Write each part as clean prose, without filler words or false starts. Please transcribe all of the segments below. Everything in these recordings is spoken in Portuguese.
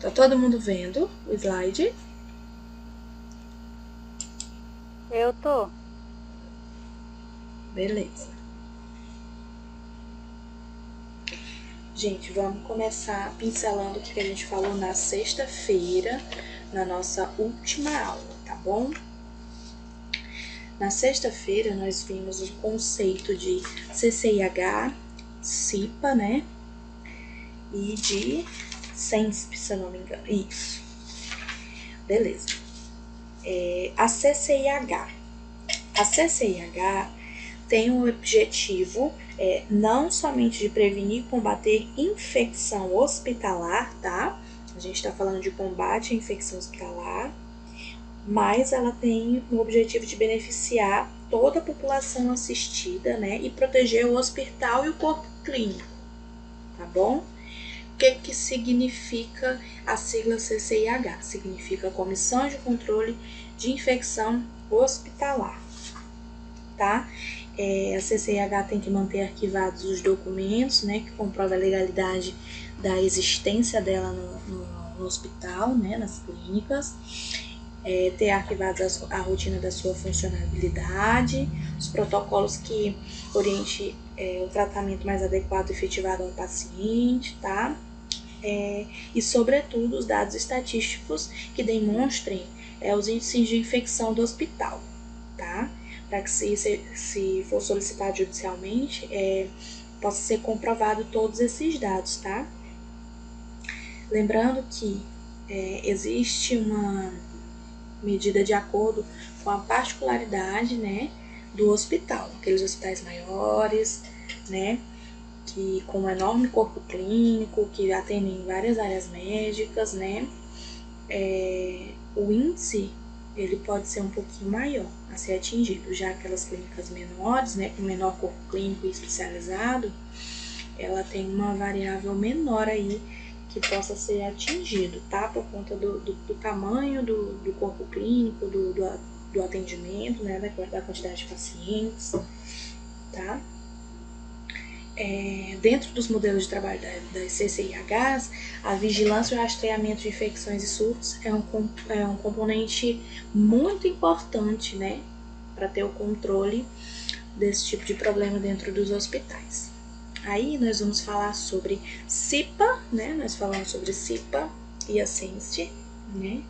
Tá todo mundo vendo o slide? Eu tô. Beleza. Gente, vamos começar pincelando o que a gente falou na sexta-feira, na nossa última aula, tá bom? Na sexta-feira, nós vimos o conceito de CCIH, CIPA, né? E de SENSP, se eu não me engano. Isso. Beleza. A CCIH. A CCIH tem o objetivo não somente de prevenir e combater infecção hospitalar, tá? A gente está falando de combate à infecção hospitalar, mas ela tem o objetivo de beneficiar toda a população assistida, né? E proteger o hospital e o corpo clínico, tá bom? O que significa a sigla CCIH? Significa Comissão de Controle de Infecção Hospitalar, tá? A CCIH tem que manter arquivados os documentos, né, que comprovam a legalidade da existência dela no hospital, né, nas clínicas, ter arquivados a rotina da sua funcionalidade, os protocolos que orientem o tratamento mais adequado e efetivado ao paciente, tá? E, sobretudo, os dados estatísticos que demonstrem os índices de infecção do hospital, tá? Para que se for solicitado judicialmente, possa ser comprovado todos esses dados, tá? Lembrando que existe uma medida de acordo com a particularidade, né, do hospital, aqueles hospitais maiores, né, que com um enorme corpo clínico, que atendem várias áreas médicas, né, o índice ele pode ser um pouquinho maior a ser atingido, já aquelas clínicas menores, né, com menor corpo clínico e especializado, ela tem uma variável menor aí que possa ser atingido, tá? Por conta do tamanho do corpo clínico, do atendimento, né, da quantidade de pacientes, tá? Dentro dos modelos de trabalho das CCIHs, a vigilância e o rastreamento de infecções e surtos é um componente muito importante, né, para ter o controle desse tipo de problema dentro dos hospitais. Aí nós vamos falar sobre CIPA, né, nós falamos sobre CIPA e a SENST, né,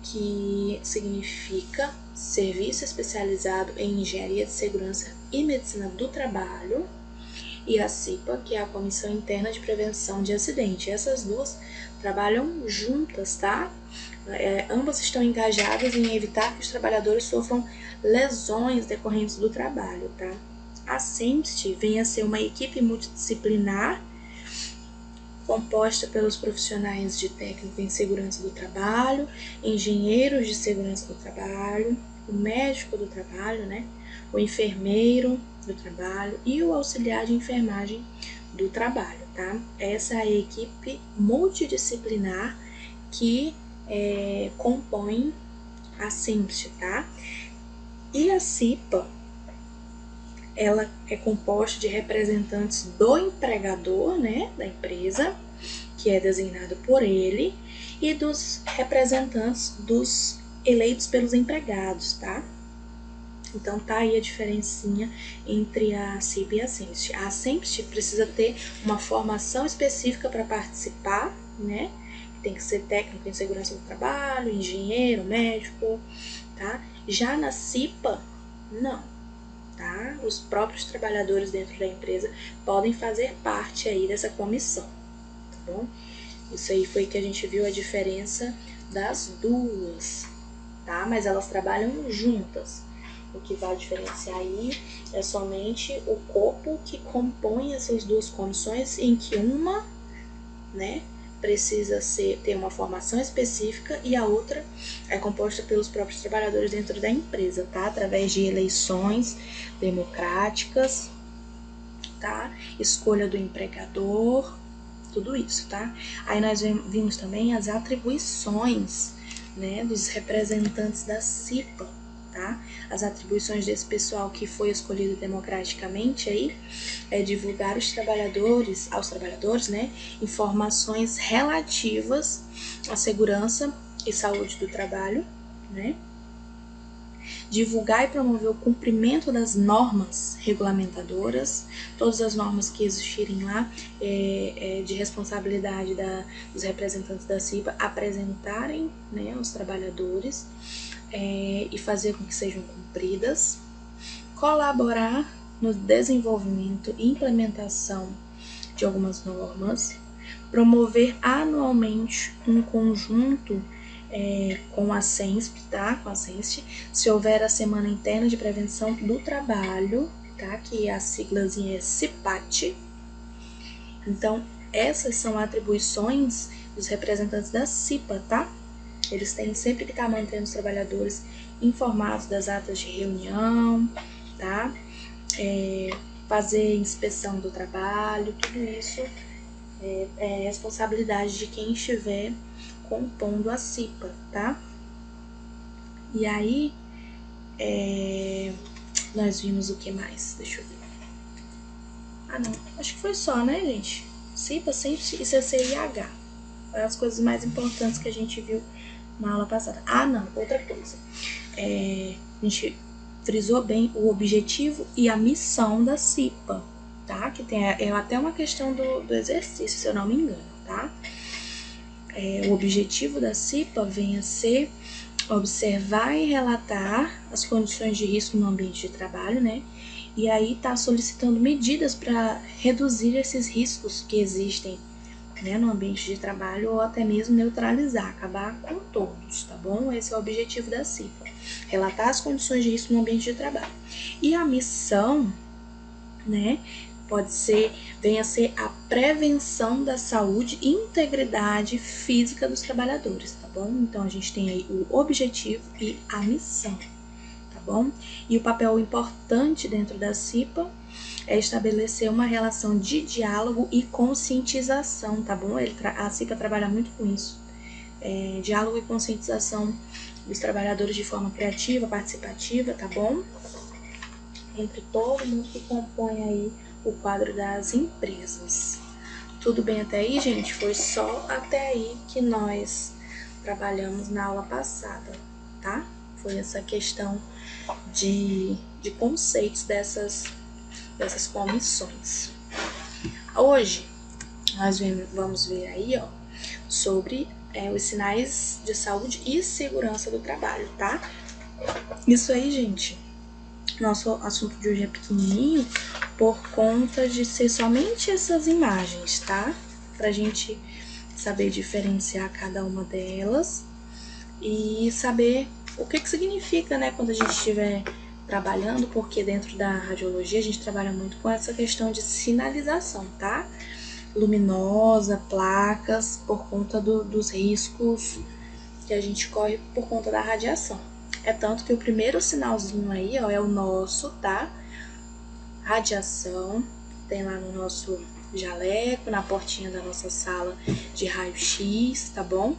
que significa Serviço Especializado em Engenharia de Segurança e Medicina do Trabalho, e a CIPA, que é a Comissão Interna de Prevenção de Acidente. Essas duas trabalham juntas, tá? Ambas estão engajadas em evitar que os trabalhadores sofram lesões decorrentes do trabalho, tá? A SENST vem a ser uma equipe multidisciplinar composta pelos profissionais de técnico em segurança do trabalho, engenheiros de segurança do trabalho, o médico do trabalho, né? O enfermeiro do trabalho e o auxiliar de enfermagem do trabalho, tá? Essa é a equipe multidisciplinar que compõe a SENST, tá? E a CIPA, ela é composta de representantes do empregador, né, da empresa, que é designado por ele, e dos representantes dos eleitos pelos empregados, tá? Então tá aí a diferencinha entre a CIPA e a SENST. A SENST precisa ter uma formação específica para participar, né? Tem que ser técnico em segurança do trabalho, engenheiro, médico, tá? Já na CIPA, não, tá? Os próprios trabalhadores dentro da empresa podem fazer parte aí dessa comissão, tá bom? Isso aí foi que a gente viu a diferença das duas, tá? Mas elas trabalham juntas. O que vai diferenciar aí é somente o corpo que compõe essas duas comissões, em que uma, né, precisa ter uma formação específica e a outra é composta pelos próprios trabalhadores dentro da empresa, tá? Através de eleições democráticas, tá? Escolha do empregador, tudo isso, tá? Aí nós vimos também as atribuições, né, dos representantes da CIPA, tá? As atribuições desse pessoal que foi escolhido democraticamente aí é divulgar aos trabalhadores, né, informações relativas à segurança e saúde do trabalho, né? Divulgar e promover o cumprimento das normas regulamentadoras, todas as normas que existirem lá de responsabilidade dos representantes da CIPA apresentarem, né, aos trabalhadores e fazer com que sejam cumpridas, colaborar no desenvolvimento e implementação de algumas normas, promover anualmente um conjunto com a CENSP, tá? Com a CENSP, se houver a Semana Interna de Prevenção do Trabalho, tá? Que a siglazinha é CIPAT. Então, essas são atribuições dos representantes da CIPA, tá? Eles têm sempre que estar mantendo os trabalhadores informados das atas de reunião, tá? Fazer inspeção do trabalho, tudo isso é responsabilidade de quem estiver compondo a CIPA, tá? E aí, nós vimos o que mais? Deixa eu ver. Ah, não. Acho que foi só, né, gente? CIPA, CENSP e CCIH. Foram as coisas mais importantes que a gente viu na aula passada. Ah, não. Outra coisa. A gente frisou bem o objetivo e a missão da CIPA, tá? Que tem até uma questão do exercício, se eu não me engano, tá? O objetivo da CIPA vem a ser observar e relatar as condições de risco no ambiente de trabalho, né? E aí tá solicitando medidas para reduzir esses riscos que existem, né, no ambiente de trabalho ou até mesmo neutralizar, acabar com todos, tá bom? Esse é o objetivo da CIPA, relatar as condições de risco no ambiente de trabalho. E a missão, né, venha a ser a prevenção da saúde e integridade física dos trabalhadores, tá bom? Então, a gente tem aí o objetivo e a missão, tá bom? E o papel importante dentro da CIPA é estabelecer uma relação de diálogo e conscientização, tá bom? A CIPA trabalha muito com isso. Diálogo e conscientização dos trabalhadores de forma criativa, participativa, tá bom? Entre todo mundo que compõe aí o quadro das empresas. Tudo bem até aí, gente? Foi só até aí que nós trabalhamos na aula passada, tá? Foi essa questão de conceitos dessas comissões. Hoje, nós vamos ver aí, ó, sobre os sinais de saúde e segurança do trabalho, tá? Isso aí, gente. Nosso assunto de hoje é pequenininho por conta de ser somente essas imagens, tá? Pra gente saber diferenciar cada uma delas e saber o que significa, né, quando a gente estiver trabalhando, porque dentro da radiologia a gente trabalha muito com essa questão de sinalização, tá? Luminosa, placas, por conta dos riscos que a gente corre por conta da radiação. É tanto que o primeiro sinalzinho aí, ó, é o nosso, tá? Radiação, tem lá no nosso jaleco, na portinha da nossa sala de raio-x, tá bom?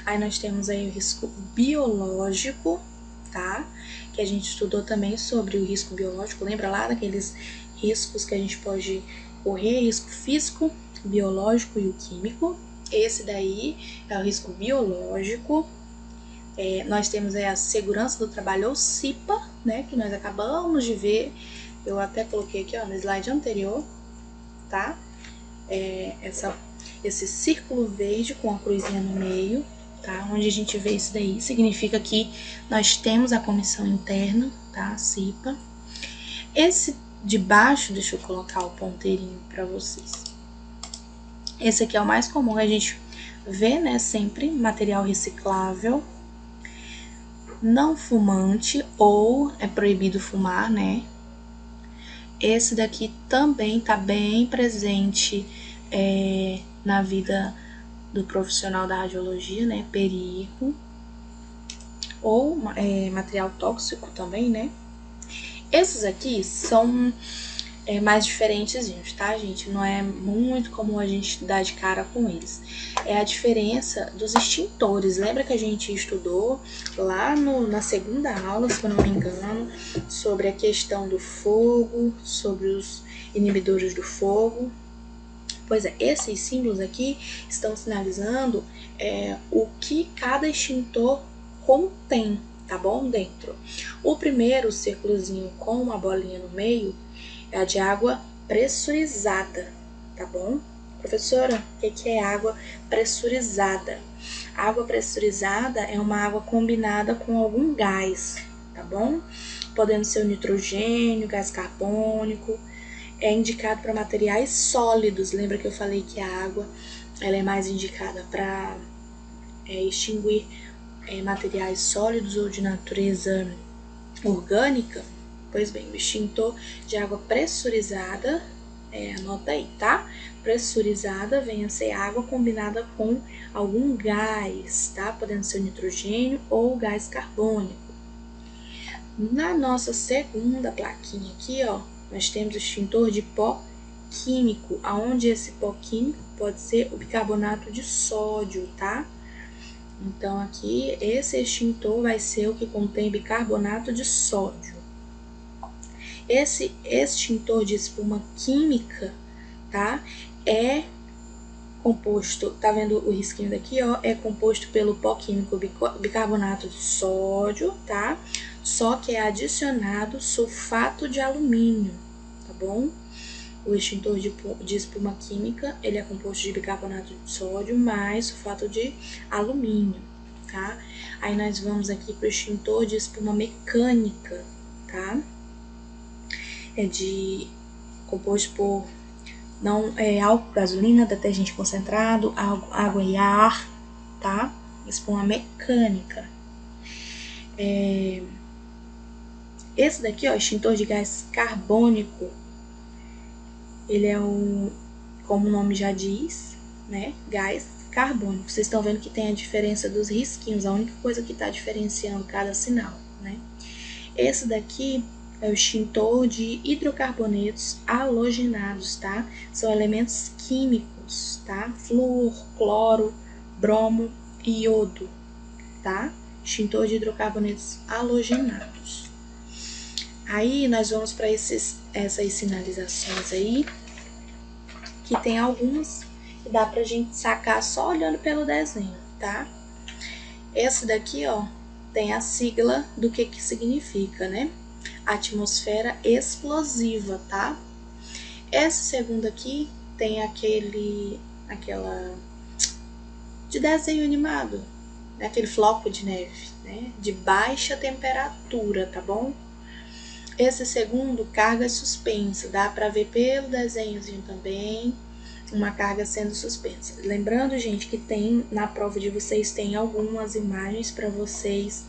Aí nós temos aí o risco biológico, tá? Que a gente estudou também sobre o risco biológico. Lembra lá daqueles riscos que a gente pode correr? Risco físico, biológico e o químico. Esse daí é o risco biológico. Nós temos aí a segurança do trabalho, ou CIPA, né? Que nós acabamos de ver. Eu até coloquei aqui, ó, no slide anterior, tá? Esse círculo verde com a cruzinha no meio, tá? Onde a gente vê isso daí, significa que nós temos a comissão interna, tá? CIPA. Esse de baixo, deixa eu colocar o ponteirinho para vocês. Esse aqui é o mais comum, a gente vê, né? Sempre material reciclável, não fumante ou é proibido fumar, né? Esse daqui também tá bem presente na vida do profissional da radiologia, né? Perigo. Ou material tóxico também, né? Esses aqui são mais diferentezinhos, tá, gente? Não é muito comum a gente dar de cara com eles. É a diferença dos extintores. Lembra que a gente estudou lá na segunda aula, se eu não me engano, sobre a questão do fogo, sobre os inibidores do fogo? Pois é, esses símbolos aqui estão sinalizando o que cada extintor contém, tá bom? Dentro. O primeiro, o círculozinho com uma bolinha no meio, é a de água pressurizada, tá bom? Professora, o que é água pressurizada? Água pressurizada é uma água combinada com algum gás, tá bom? Podendo ser o nitrogênio, gás carbônico. É indicado para materiais sólidos. Lembra que eu falei que a água ela é mais indicada para extinguir materiais sólidos ou de natureza orgânica? Pois bem, o extintor de água pressurizada, anota aí, tá? Pressurizada vem a ser água combinada com algum gás, tá? Podendo ser o nitrogênio ou o gás carbônico. Na nossa segunda plaquinha aqui, ó, nós temos o extintor de pó químico, aonde esse pó químico pode ser o bicarbonato de sódio, tá? Então aqui esse extintor vai ser o que contém bicarbonato de sódio. Esse extintor de espuma química, tá? É composto, tá vendo o risquinho daqui, ó? É composto pelo pó químico bicarbonato de sódio, tá? Só que é adicionado sulfato de alumínio, tá bom? O extintor de espuma química, ele é composto de bicarbonato de sódio mais sulfato de alumínio, tá? Aí nós vamos aqui para o extintor de espuma mecânica, tá? Composto por álcool, gasolina, detergente concentrado, água e ar, tá? Espuma mecânica. Esse daqui, ó, extintor de gás carbônico, ele é como o nome já diz, né? Gás carbônico. Vocês estão vendo que tem a diferença dos risquinhos, a única coisa que está diferenciando cada sinal, né? Esse daqui é o extintor de hidrocarbonetos halogenados, tá? São elementos químicos, tá? Flúor, cloro, bromo e iodo, tá? Extintor de hidrocarbonetos halogenados. Aí nós vamos para essas sinalizações aí, que tem algumas que dá pra gente sacar só olhando pelo desenho, tá? Esse daqui, ó, tem a sigla do que significa, né? Atmosfera explosiva, tá? Esse segundo aqui tem aquela de desenho animado, né? Aquele floco de neve, né? De baixa temperatura, tá bom? Esse segundo, carga suspensa, dá pra ver pelo desenhozinho também uma carga sendo suspensa. Lembrando, gente, que tem na prova de vocês tem algumas imagens para vocês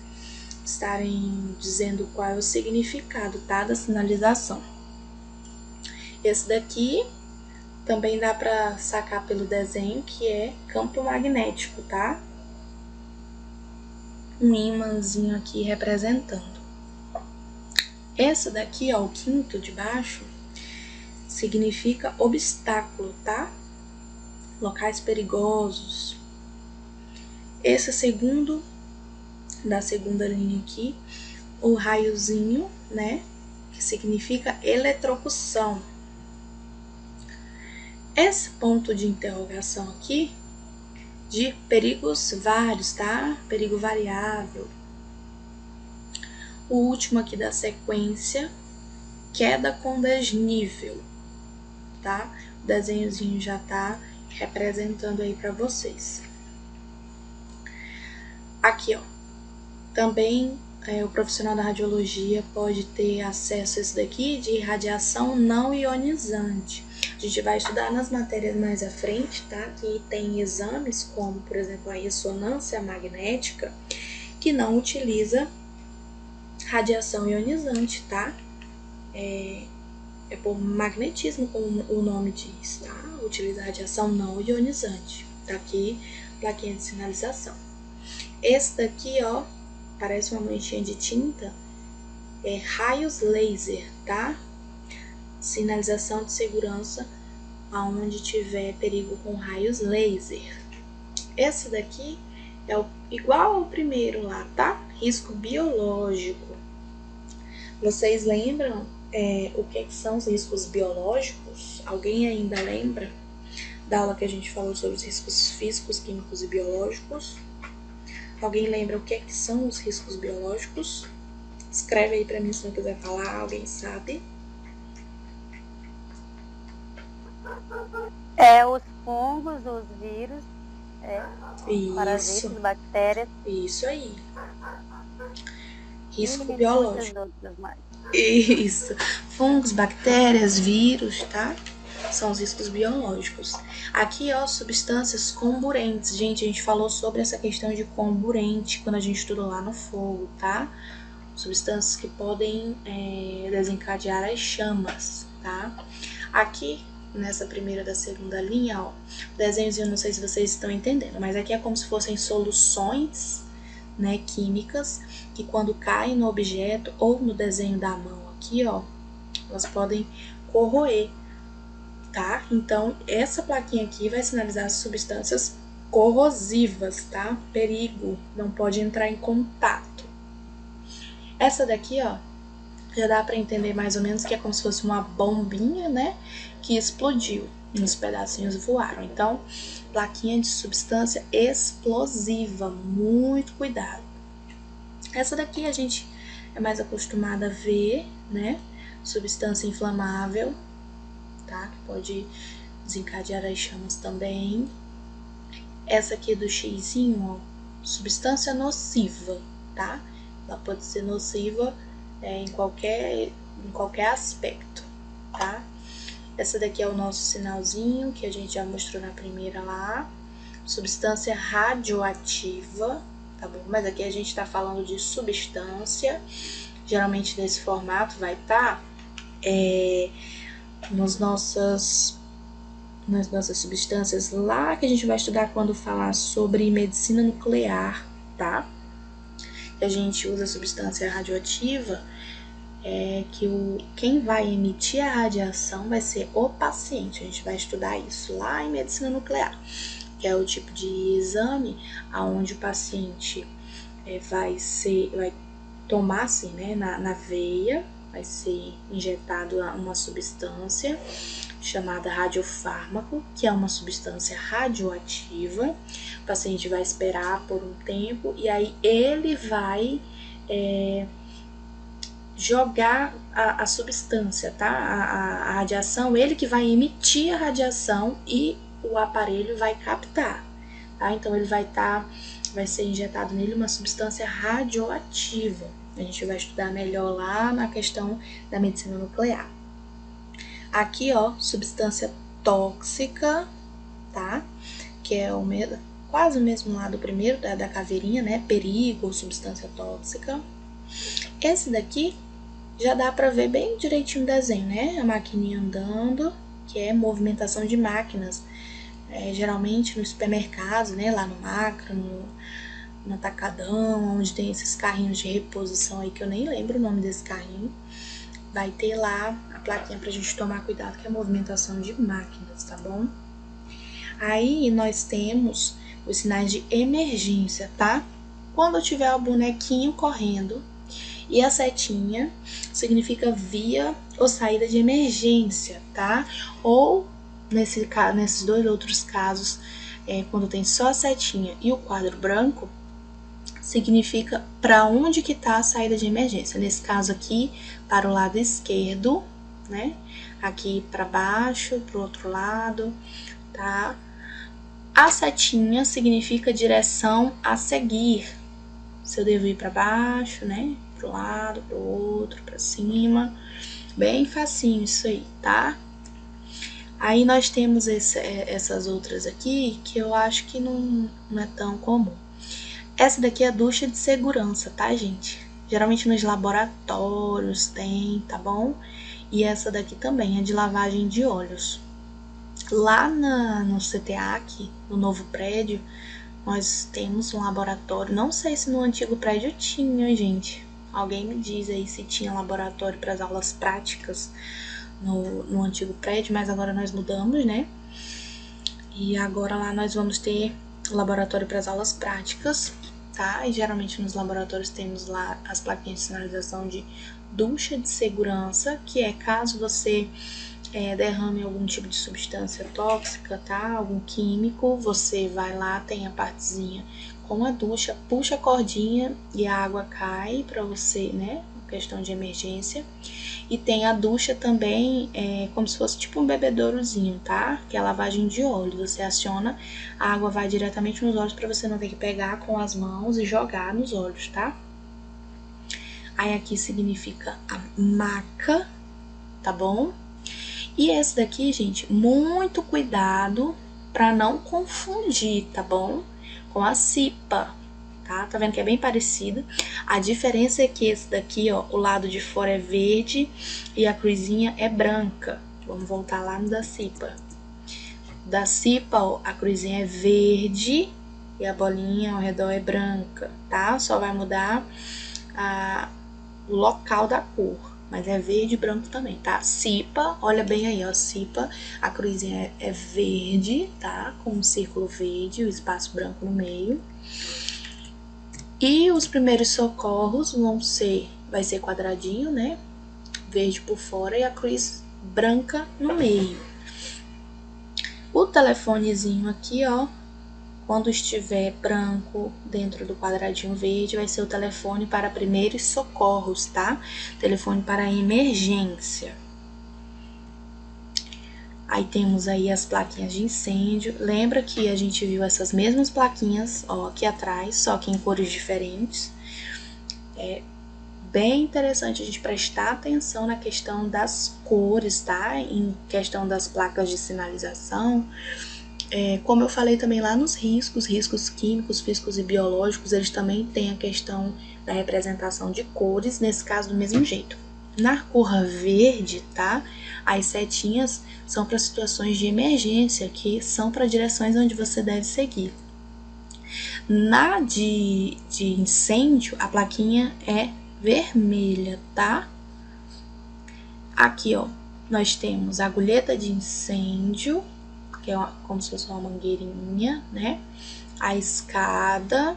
estarem dizendo qual é o significado, tá, da sinalização. Esse daqui também dá para sacar pelo desenho, que é campo magnético, tá? Um ímãzinho aqui representando. Esse daqui, ó, o quinto de baixo, significa obstáculo, tá? Locais perigosos. Esse segundo, da segunda linha aqui, o raiozinho, né? Que significa eletrocução. Esse ponto de interrogação aqui, de perigos vários, tá? Perigo variável. O último aqui da sequência, queda com desnível, tá? O desenhozinho já tá representando aí para vocês. Aqui, ó, também o profissional da radiologia pode ter acesso a isso daqui de radiação não ionizante. A gente vai estudar nas matérias mais à frente, tá? Que tem exames como, por exemplo, a ressonância magnética, que não utiliza radiação ionizante, tá? É por magnetismo, como o nome diz, tá? Utiliza radiação não ionizante. Tá aqui, plaquinha de sinalização. Esse daqui, ó, parece uma manchinha de tinta, é raios laser, tá? sinalização de segurança aonde tiver perigo com raios laser. Esse daqui é igual ao primeiro lá, tá? Risco biológico. Vocês lembram o que são os riscos biológicos? Alguém ainda lembra da aula que a gente falou sobre os riscos físicos, químicos e biológicos? Alguém lembra o que são os riscos biológicos? Escreve aí pra mim se não quiser falar, alguém sabe? Os fungos, os vírus, parasitas, bactérias. Isso aí. Risco E biológico. outras mais. Isso. Fungos, bactérias, vírus, tá? São os riscos biológicos. Aqui, ó, substâncias comburentes. Gente, a gente falou sobre essa questão de comburente quando a gente estudou lá no fogo, tá? Substâncias que podem desencadear as chamas, tá? Aqui, nessa primeira da segunda linha, ó, desenhozinho, não sei se vocês estão entendendo, mas aqui é como se fossem soluções, né, químicas, que quando caem no objeto ou no desenho da mão aqui, ó, elas podem corroer, tá? Então, essa plaquinha aqui vai sinalizar as substâncias corrosivas, tá? Perigo, não pode entrar em contato. Essa daqui, ó, já dá para entender mais ou menos que é como se fosse uma bombinha, né, que explodiu, uns pedacinhos voaram. Então, plaquinha de substância explosiva, muito cuidado. Essa daqui a gente é mais acostumada a ver, né, substância inflamável, tá, que pode desencadear as chamas também. Essa aqui do xizinho, ó, substância nociva, tá, ela pode ser nociva em qualquer aspecto, tá? Essa daqui é o nosso sinalzinho, que a gente já mostrou na primeira lá. Substância radioativa, tá bom? Mas aqui a gente tá falando de substância. Geralmente nesse formato vai estar nas nossas substâncias lá que a gente vai estudar quando falar sobre medicina nuclear, tá? A gente usa substância radioativa, quem vai emitir a radiação vai ser o paciente. A gente vai estudar isso lá em medicina nuclear, que é o tipo de exame aonde o paciente vai tomar assim, né, na veia, vai ser injetado uma substância chamada radiofármaco, que é uma substância radioativa. O paciente vai esperar por um tempo e aí ele vai jogar a substância, tá? A radiação, ele que vai emitir a radiação e o aparelho vai captar, tá? Então ele vai ser injetado nele uma substância radioativa. A gente vai estudar melhor lá na questão da medicina nuclear. Aqui, ó, substância tóxica, tá? Que é quase o mesmo lado do primeiro, da caveirinha, né? Perigo, substância tóxica. Esse daqui já dá pra ver bem direitinho o desenho, né? A maquininha andando, que é movimentação de máquinas. Geralmente no supermercado, né? Lá no Macro, no Atacadão, onde tem esses carrinhos de reposição aí, que eu nem lembro o nome desse carrinho. Vai ter lá a plaquinha pra gente tomar cuidado, que é a movimentação de máquinas, tá bom? Aí nós temos os sinais de emergência, tá? Quando tiver o bonequinho correndo e a setinha, significa via ou saída de emergência, tá? Ou, nesses dois outros casos, quando tem só a setinha e o quadro branco, significa para onde que tá a saída de emergência. Nesse caso aqui, para o lado esquerdo, né? Aqui para baixo, para o outro lado, tá? A setinha significa direção a seguir. Se eu devo ir para baixo, né? Para o lado, para o outro, para cima. Bem facinho isso aí, tá? Aí nós temos essas outras aqui que eu acho que não é tão comum. Essa daqui é a ducha de segurança, tá, gente? Geralmente nos laboratórios tem, tá bom? E essa daqui também é de lavagem de olhos. Lá no CTA, aqui, no novo prédio, nós temos um laboratório. Não sei se no antigo prédio tinha, gente. Alguém me diz aí se tinha laboratório para as aulas práticas no antigo prédio, mas agora nós mudamos, né? E agora lá nós vamos ter o laboratório para as aulas práticas, tá? E geralmente nos laboratórios temos lá as plaquinhas de sinalização de ducha de segurança, que é caso você derrame algum tipo de substância tóxica, tá? Algum químico, você vai lá, tem a partezinha com a ducha, puxa a cordinha e a água cai para você, né? Questão de emergência. E tem a ducha também, como se fosse tipo um bebedourozinho, tá? Que é a lavagem de olhos. Você aciona, a água vai diretamente nos olhos para você não ter que pegar com as mãos e jogar nos olhos, tá? Aí aqui significa a maca, tá bom? E esse daqui, gente, muito cuidado para não confundir, tá bom? Com a CIPA, tá? Tá vendo que é bem parecida? A diferença é que esse daqui, ó, o lado de fora é verde e a cruzinha é branca. Vamos voltar lá no da CIPA. Da CIPA, ó, a cruzinha é verde e a bolinha ao redor é branca, tá? Só vai mudar o local da cor. Mas é verde e branco também, tá? CIPA, olha bem aí, ó, CIPA, a cruzinha é verde, tá? Com um círculo verde, o espaço branco no meio. E os primeiros socorros vai ser quadradinho, né? Verde por fora e a cruz branca no meio. O telefonezinho aqui, ó, quando estiver branco dentro do quadradinho verde, vai ser o telefone para primeiros socorros, tá? Telefone para emergência. Aí temos aí as plaquinhas de incêndio. Lembra que a gente viu essas mesmas plaquinhas, ó, aqui atrás, só que em cores diferentes. É bem interessante a gente prestar atenção na questão das cores, tá? Em questão das placas de sinalização. Como eu falei também lá nos riscos químicos, físicos e biológicos, eles também têm a questão da representação de cores, nesse caso do mesmo jeito. Na cor verde, tá? As setinhas são para situações de emergência, que são para direções onde você deve seguir. Na de incêndio, a plaquinha é vermelha, tá? Aqui, ó, nós temos a agulheta de incêndio, que é como se fosse uma mangueirinha, né? A escada,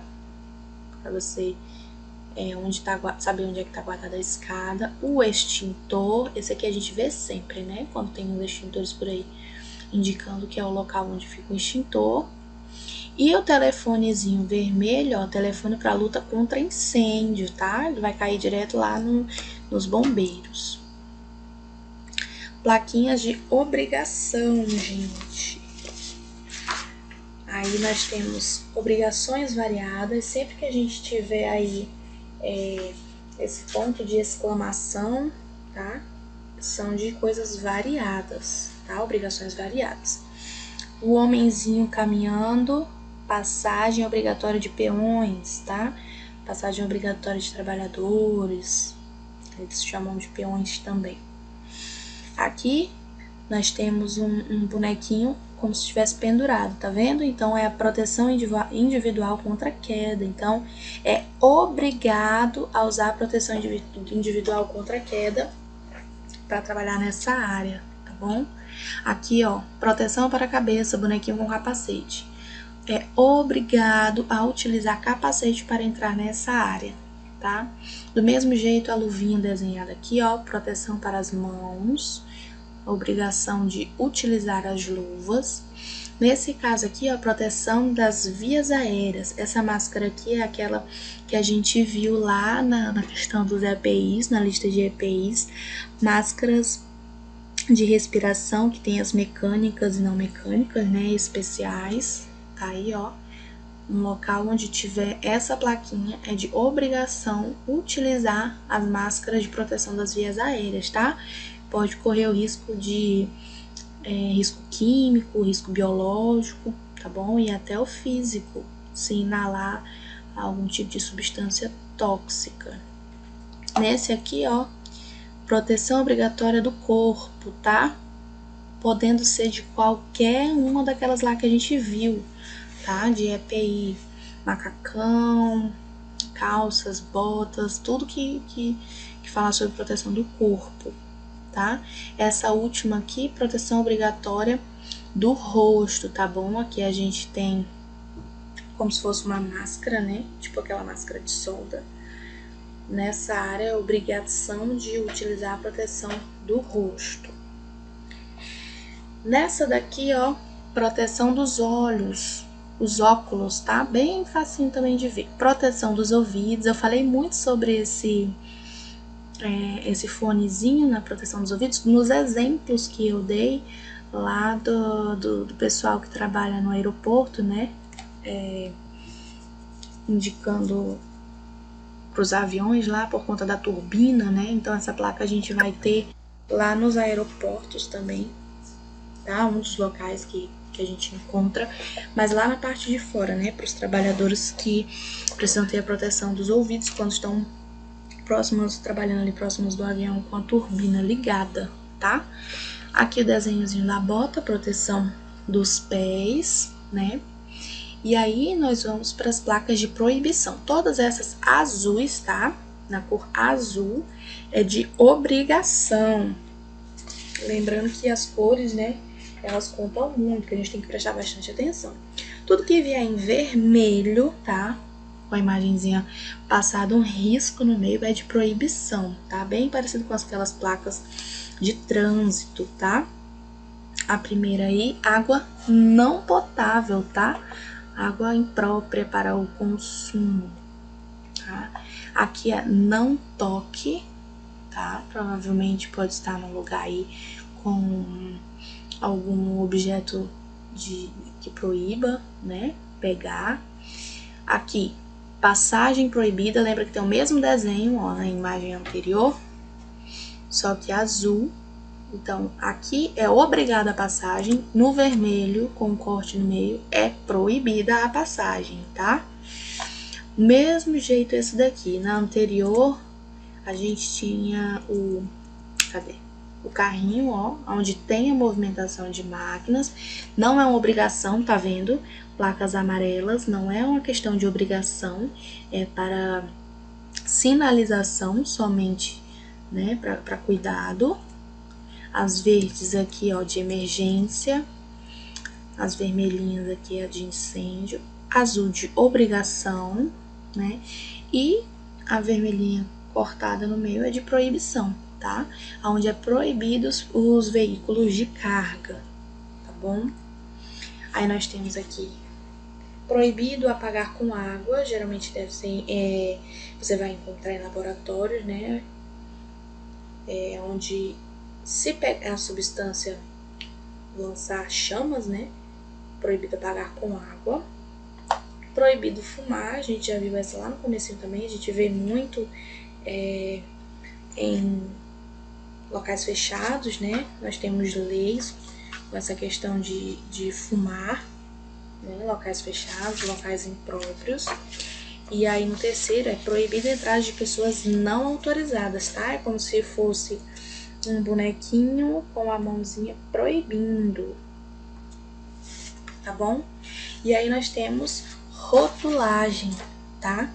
para você saber onde é que tá guardada a escada. O extintor, esse aqui a gente vê sempre, né? Quando tem uns extintores por aí, indicando que é o local onde fica o extintor. E o telefonezinho vermelho, ó, telefone para luta contra incêndio, tá? Ele vai cair direto lá nos bombeiros. Plaquinhas de obrigação, gente. Aí nós temos obrigações variadas. Sempre que a gente tiver aí esse ponto de exclamação, tá? São de coisas variadas, tá? Obrigações variadas. O homenzinho caminhando, passagem obrigatória de peões, tá? Passagem obrigatória de trabalhadores, eles chamam de peões também. Aqui nós temos um bonequinho como se estivesse pendurado, tá vendo? Então é a proteção individual contra queda. Então é obrigado a usar a proteção individual contra queda para trabalhar nessa área, tá bom? Aqui, ó, proteção para a cabeça, bonequinho com capacete. É obrigado a utilizar capacete para entrar nessa área, tá? Do mesmo jeito, a luvinha desenhada aqui, ó, proteção para as mãos, obrigação de utilizar as luvas. Nesse caso aqui, ó, proteção das vias aéreas. Essa máscara aqui é aquela que a gente viu lá na questão dos EPIs, na lista de EPIs, máscaras de respiração, que tem as mecânicas e não mecânicas, né, especiais. Tá aí, ó, um local onde tiver essa plaquinha é de obrigação utilizar as máscaras de proteção das vias aéreas, tá? Pode correr o risco de risco químico, risco biológico, tá bom? E até o físico, se inalar algum tipo de substância tóxica. Nesse aqui, ó, proteção obrigatória do corpo, tá? Podendo ser de qualquer uma daquelas lá que a gente viu, tá? De EPI, macacão, calças, botas, tudo que fala sobre proteção do corpo, tá? Essa última aqui, proteção obrigatória do rosto, tá bom? Aqui a gente tem como se fosse uma máscara, né? Tipo aquela máscara de solda. Nessa área, obrigação de utilizar a proteção do rosto. Nessa daqui, ó, proteção dos olhos, os óculos, tá? Bem facinho também de ver. Proteção dos ouvidos, eu falei muito sobre esse fonezinho na proteção dos ouvidos, nos exemplos que eu dei lá do pessoal que trabalha no aeroporto, né? Indicando para os aviões lá por conta da turbina, né? Então essa placa a gente vai ter lá nos aeroportos também, tá? Um dos locais que a gente encontra, mas lá na parte de fora, né? Para os trabalhadores que precisam ter a proteção dos ouvidos quando estão trabalhando ali próximos do avião com a turbina ligada, tá? Aqui o desenhozinho da bota, proteção dos pés, né? E aí nós vamos para as placas de proibição. Todas essas azuis, tá? Na cor azul é de obrigação. Lembrando que as cores, né? Elas contam muito, que a gente tem que prestar bastante atenção. Tudo que vier em vermelho, tá? Com a imagenzinha passada um risco no meio é de proibição, tá? Bem parecido com aquelas placas de trânsito, tá? A primeira aí, água não potável, tá? Água imprópria para o consumo, tá? Aqui é não toque, tá? Provavelmente pode estar num lugar aí com algum objeto que proíba, né? Pegar. Aqui, passagem proibida, lembra que tem o mesmo desenho, ó, na imagem anterior, só que azul. Então, aqui é obrigada a passagem, no vermelho, com corte no meio, é proibida a passagem, tá? Mesmo jeito esse daqui, na anterior, a gente tinha o carrinho, ó, onde tem a movimentação de máquinas, não é uma obrigação, tá vendo? Placas amarelas, não é uma questão de obrigação, é para sinalização somente, né, para cuidado. As verdes aqui, ó, de emergência, as vermelhinhas aqui é de incêndio, azul de obrigação, né, e a vermelhinha cortada no meio é de proibição, tá? Onde é proibidos os veículos de carga, tá bom? Aí nós temos aqui proibido apagar com água, geralmente deve ser, você vai encontrar em laboratórios, né? Onde se pegar a substância lançar chamas, né? Proibido apagar com água. Proibido fumar, a gente já viu essa lá no comecinho também, a gente vê muito em locais fechados, né? Nós temos leis com essa questão de fumar, né? Locais fechados, locais impróprios. E aí no terceiro é proibido a entrada de pessoas não autorizadas, tá? É como se fosse um bonequinho com a mãozinha proibindo, tá bom? E aí nós temos rotulagem, tá?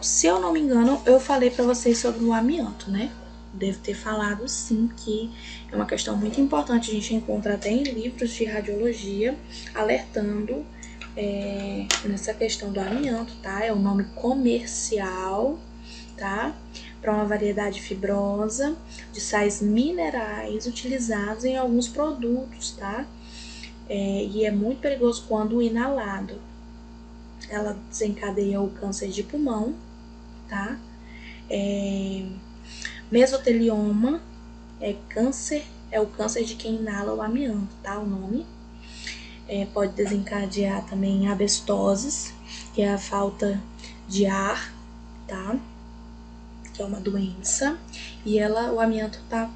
Se eu não me engano, eu falei pra vocês sobre o amianto, né? Devo ter falado sim, que é uma questão muito importante. A gente encontra até em livros de radiologia alertando nessa questão do amianto, tá? É o nome comercial, tá? Para uma variedade fibrosa de sais minerais utilizados em alguns produtos, tá? E é muito perigoso quando inalado. Ela desencadeia o câncer de pulmão, tá? Mesotelioma é o câncer de quem inala o amianto, tá? O nome. Pode desencadear também abestoses, que é a falta de ar, tá? Que é uma doença. E o amianto tá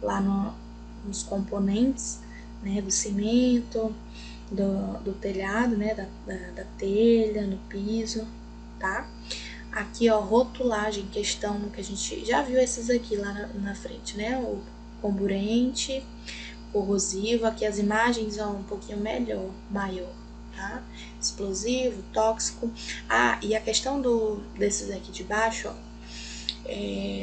lá nos componentes, né? Do cimento, do telhado, né? Da telha, no piso, tá? Aqui, ó, rotulagem, questão que a gente já viu esses aqui lá na frente, né? O comburente, corrosivo, aqui as imagens são um pouquinho maior, tá? Explosivo, tóxico. E a questão desses aqui de baixo, ó,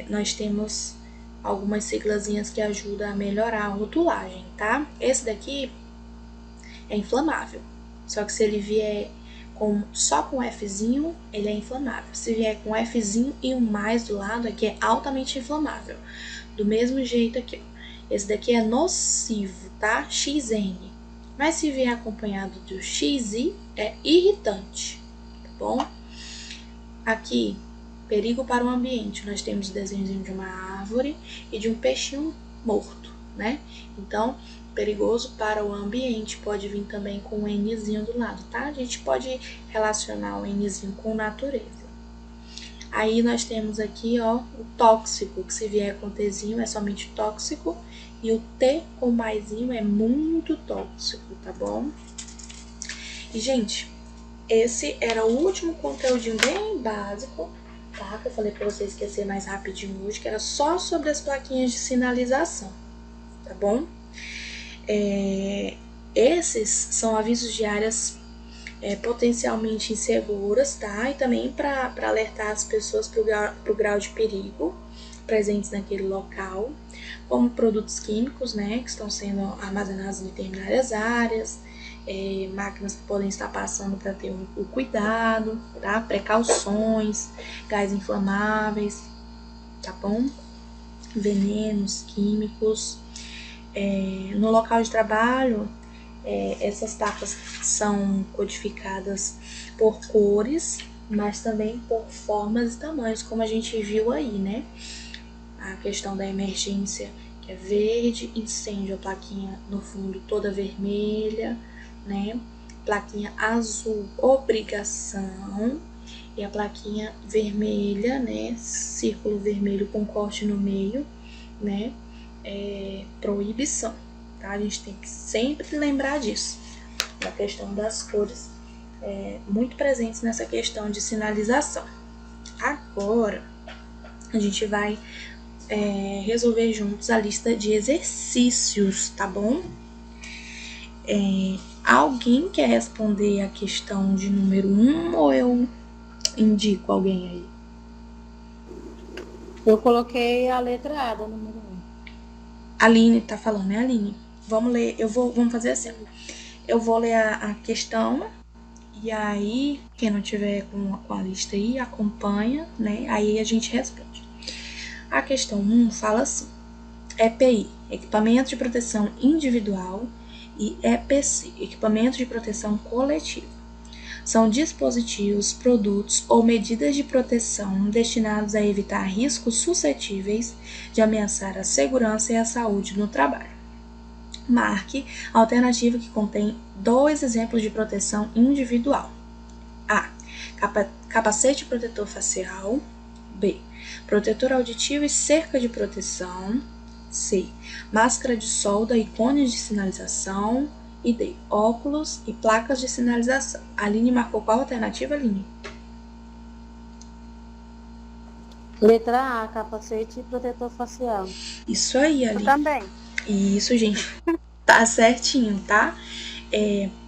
nós temos algumas siglazinhas que ajudam a melhorar a rotulagem, tá? Esse daqui é inflamável, só que se ele vier só com Fzinho, ele é inflamável. Se vier com Fzinho e um mais do lado, aqui é altamente inflamável. Do mesmo jeito aqui, ó. Esse daqui é nocivo, tá? XN. Mas se vier acompanhado do XI, é irritante, tá bom? Aqui, perigo para o ambiente. Nós temos o desenhozinho de uma árvore e de um peixinho morto, né? Então, perigoso para o ambiente pode vir também com um Nzinho do lado, tá? A gente pode relacionar o Nzinho com natureza. Aí nós temos aqui, ó, o tóxico, que se vier com Tzinho é somente tóxico, e o T com maisinho é muito tóxico, tá bom? E, gente, esse era o último conteúdinho bem básico, tá? Que eu falei pra vocês que ia ser mais rapidinho hoje, que era só sobre as plaquinhas de sinalização, tá bom? Esses são avisos de áreas potencialmente inseguras, tá? E também para alertar as pessoas pro grau de perigo presentes naquele local, como produtos químicos, né, que estão sendo armazenados em determinadas áreas, máquinas que podem estar passando para ter o cuidado, tá? Precauções, gás inflamáveis, tá bom? Venenos químicos. No local de trabalho, essas placas são codificadas por cores, mas também por formas e tamanhos, como a gente viu aí, né? A questão da emergência, que é verde, incêndio, a plaquinha no fundo toda vermelha, né? Plaquinha azul, obrigação, e a plaquinha vermelha, né? Círculo vermelho com corte no meio, né? Proibição, tá? A gente tem que sempre lembrar disso. A questão das cores muito presentes nessa questão de sinalização. Agora, a gente vai resolver juntos a lista de exercícios, tá bom? Alguém quer responder a questão de número 1 ou eu indico alguém aí? Eu coloquei a letra A do número 1. Aline tá falando, né, Aline? Vamos ler, vamos fazer assim. Eu vou ler a questão, e aí, quem não tiver com a lista aí, acompanha, né? Aí a gente responde. A questão 1 fala assim: EPI, equipamento de proteção individual, e EPC, equipamento de proteção coletiva. São dispositivos, produtos ou medidas de proteção destinados a evitar riscos suscetíveis de ameaçar a segurança e a saúde no trabalho. Marque a alternativa que contém 2 exemplos de proteção individual. A. Capacete protetor facial. B. Protetor auditivo e cerca de proteção. C. Máscara de solda e cones de sinalização. E D. Óculos e placas de sinalização. A Aline marcou qual alternativa, Aline? Letra A, capacete e protetor facial. Isso aí, Aline. Eu também. Isso, gente. Tá certinho, tá?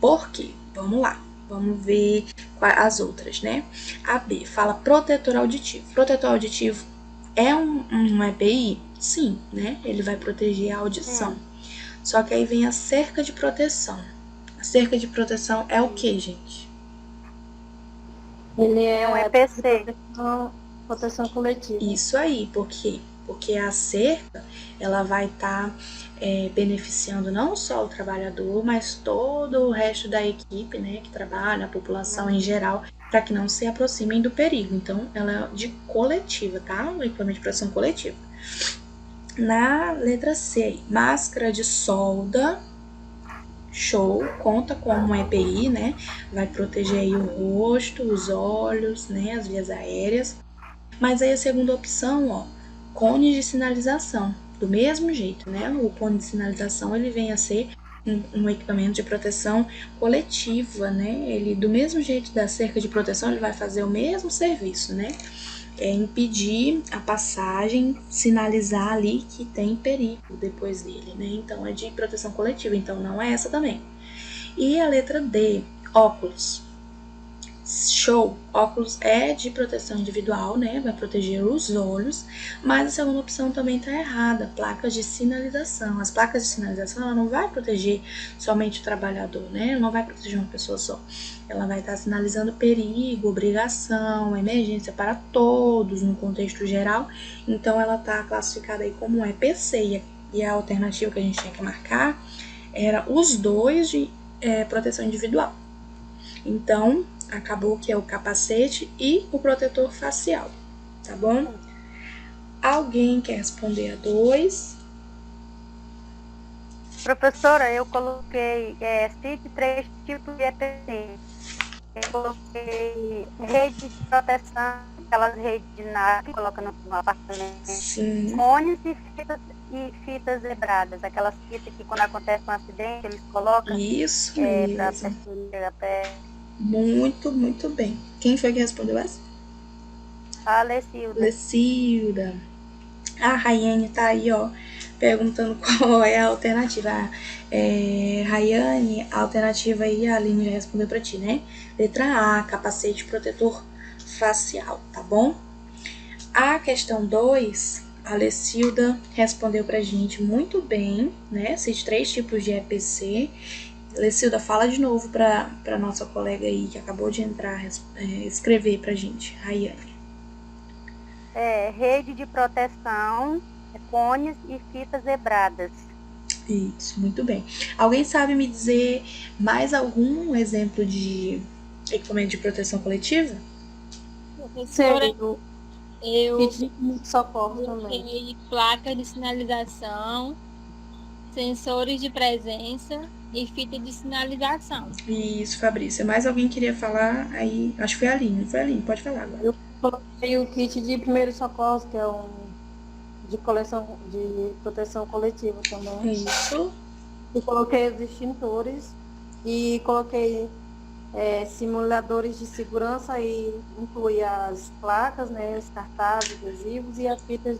Por quê? Vamos lá. Vamos ver as outras, né? A B fala protetor auditivo. Protetor auditivo é um EPI? Sim, né? Ele vai proteger a audição. Só que aí vem a cerca de proteção. A cerca de proteção é o que, gente? Ele É um EPC. Proteção coletiva. Isso aí, por quê? Porque a cerca, ela vai estar beneficiando não só o trabalhador, mas todo o resto da equipe, né, que trabalha, a população em geral, para que não se aproximem do perigo. Então, ela é de coletiva, tá? O equipamento de proteção coletiva. Na letra C, máscara de solda, show, conta como um EPI, né? Vai proteger aí o rosto, os olhos, né? As vias aéreas. Mas aí a segunda opção, ó, cone de sinalização. Do mesmo jeito, né? O cone de sinalização, ele vem a ser um equipamento de proteção coletiva, né? Ele, do mesmo jeito da cerca de proteção, ele vai fazer o mesmo serviço, né? Impedir a passagem, sinalizar ali que tem perigo depois dele, né? Então, é de proteção coletiva, então não é essa também. E a letra D, óculos. Show! Óculos é de proteção individual, né? Vai proteger os olhos, mas a segunda opção também tá errada. Placas de sinalização. As placas de sinalização, ela não vai proteger somente o trabalhador, né? Não vai proteger uma pessoa só. Ela vai estar sinalizando perigo, obrigação, emergência para todos no contexto geral. Então, ela tá classificada aí como EPC. E a alternativa que a gente tinha que marcar era os dois de proteção individual. Então, acabou que é o capacete e o protetor facial, tá bom? Alguém quer responder a 2? Professora, eu coloquei cite 3 tipos de EPC. Eu coloquei rede de proteção, aquelas redes de nave que coloca no apartamento. Sim. Cones e fitas zebradas, aquelas fitas que quando acontece um acidente eles colocam Isso pra mesmo. pessoa não chegar perto. Muito, muito bem. Quem foi que respondeu essa? A Lecilda. Lecilda. A Rayane tá aí, ó, perguntando qual é a alternativa. Rayane, a alternativa aí, a Aline já respondeu pra ti, né? Letra A, capacete protetor facial, tá bom? A questão 2, a Lecilda respondeu pra gente muito bem, né? Esses 3 tipos de EPC. Lecilda, fala de novo pra nossa colega aí que acabou de entrar, escrever pra gente, Rayane. Rede de proteção, cones e fitas zebradas. Isso, muito bem. Alguém sabe me dizer mais algum exemplo de equipamento de proteção coletiva? Professora, eu Kit de socorro também. coloquei placa de sinalização, sensores de presença e fita de sinalização. Isso, Fabrícia. Mais alguém queria falar? Aí, acho que foi a Aline. Não foi a Aline? Pode falar agora. Eu coloquei o kit de primeiros socorros, que é um de coleção de proteção coletiva também. Isso. Eu coloquei os extintores e coloquei simuladores de segurança e inclui as placas, né, os cartazes, adesivos e as fitas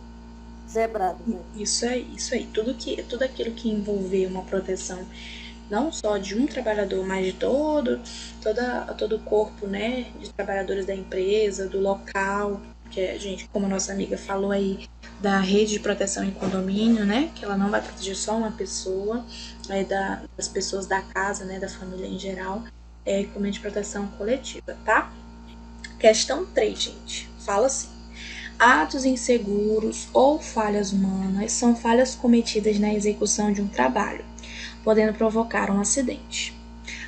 zebradas. Né? Isso aí. Tudo aquilo que envolver uma proteção não só de um trabalhador, mas de todo o corpo, né, de trabalhadores da empresa, do local, que a gente, como a nossa amiga falou aí, da rede de proteção em condomínio, né, que ela não vai proteger só uma pessoa, das pessoas da casa, né, da família em geral, é equipamento de proteção coletiva, tá? Questão 3, gente, fala assim: atos inseguros ou falhas humanas são falhas cometidas na execução de um trabalho, podendo provocar um acidente.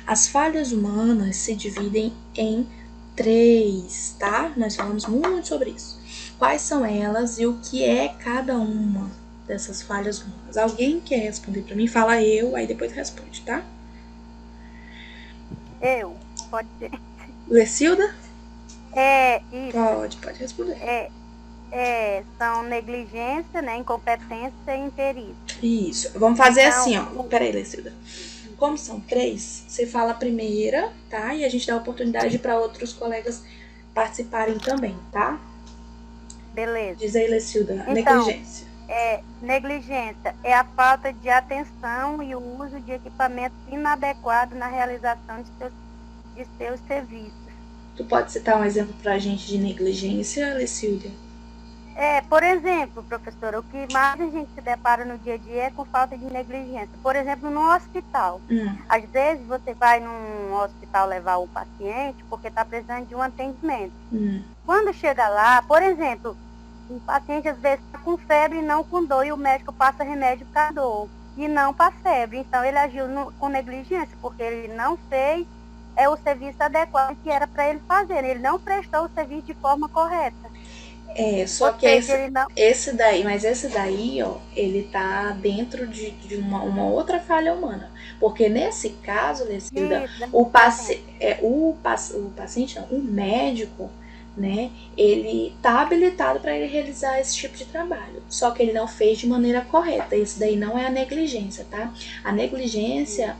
As falhas humanas se dividem em 3, tá? Nós falamos muito sobre isso. Quais são elas e o que é cada uma dessas falhas humanas? Alguém quer responder para mim? Fala eu, aí depois responde, tá? Pode ser. Lecilda? Isso. Pode responder. São negligência, né, incompetência e imperícia. Isso. Vamos fazer Então, assim, ó. Peraí, Lecilda. Como são 3, você fala a primeira, tá? E a gente dá oportunidade para outros colegas participarem também, tá? Beleza. Diz aí, Lecilda, Então, negligência. Negligência é a falta de atenção e o uso de equipamentos inadequados na realização de seus serviços. Tu pode citar um exemplo pra gente de negligência, Lecilda? Por exemplo, professora, o que mais a gente se depara no dia a dia é com falta de negligência. Por exemplo, no hospital. Às vezes você vai num hospital levar um paciente porque está precisando de um atendimento. Quando chega lá, por exemplo, o paciente às vezes está com febre e não com dor, e o médico passa remédio para dor e não para febre. Então ele agiu com negligência, porque ele não fez o serviço adequado que era para ele fazer. Ele não prestou o serviço de forma correta. Só que esse daí, ó, ele tá dentro de uma outra falha humana. Porque nesse caso, Lecilda, o médico, né, ele tá habilitado para ele realizar esse tipo de trabalho. Só que ele não fez de maneira correta. Isso daí não é a negligência, tá? A negligência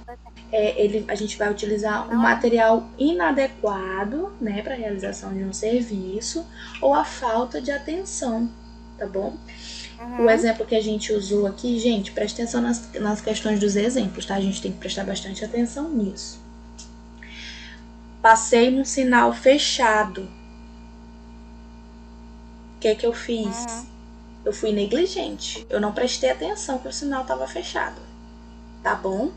a gente vai utilizar um material inadequado, né, para a realização de um serviço, ou a falta de atenção, tá bom? O exemplo que a gente usou aqui, gente, presta atenção nas questões dos exemplos, tá? A gente tem que prestar bastante atenção nisso. Passei num sinal fechado. O que eu fiz? Eu fui negligente. Eu não prestei atenção que o sinal estava fechado. Tá bom?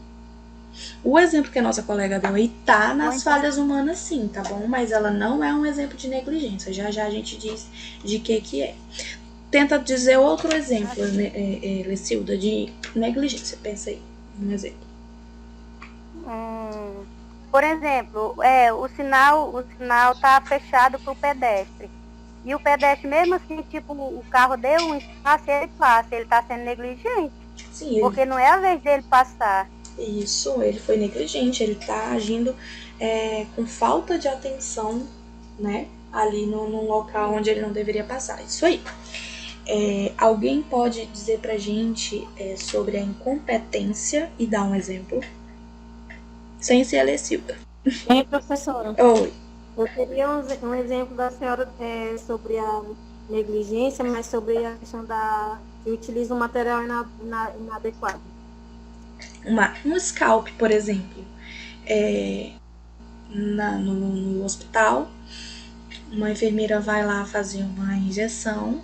O exemplo que a nossa colega deu aí tá nas falhas humanas sim, tá bom? Mas ela não é um exemplo de negligência. Já já a gente diz de que é. Tenta dizer outro exemplo, Lecilda, de negligência. Pensa aí, um exemplo. Por exemplo, o sinal tá fechado pro pedestre. E o pedestre, mesmo assim, tipo, o carro deu um espaço e ele passa. Ele tá sendo negligente. Sim, porque não é a vez dele passar. Isso, ele foi negligente. Ele tá agindo com falta de atenção, né? Ali num local onde ele não deveria passar. Isso aí. Alguém pode dizer pra gente sobre a incompetência e dar um exemplo? Sem ser a Lecilda. Professora. Oi. Eu queria um exemplo da senhora sobre a negligência, mas sobre a questão que utiliza um material inadequado. Um scalp, por exemplo. No hospital, uma enfermeira vai lá fazer uma injeção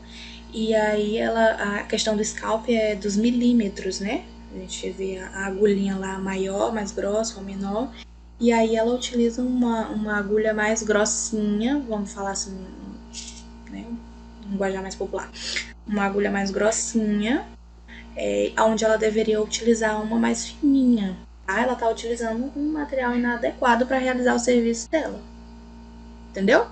e aí a questão do scalp é dos milímetros, né? A gente vê a agulhinha lá maior, mais grossa ou menor. E aí ela utiliza uma agulha mais grossinha, vamos falar assim, né? Um linguajar mais popular. Uma agulha mais grossinha, onde ela deveria utilizar uma mais fininha. Tá? Ela tá utilizando um material inadequado para realizar o serviço dela. Entendeu?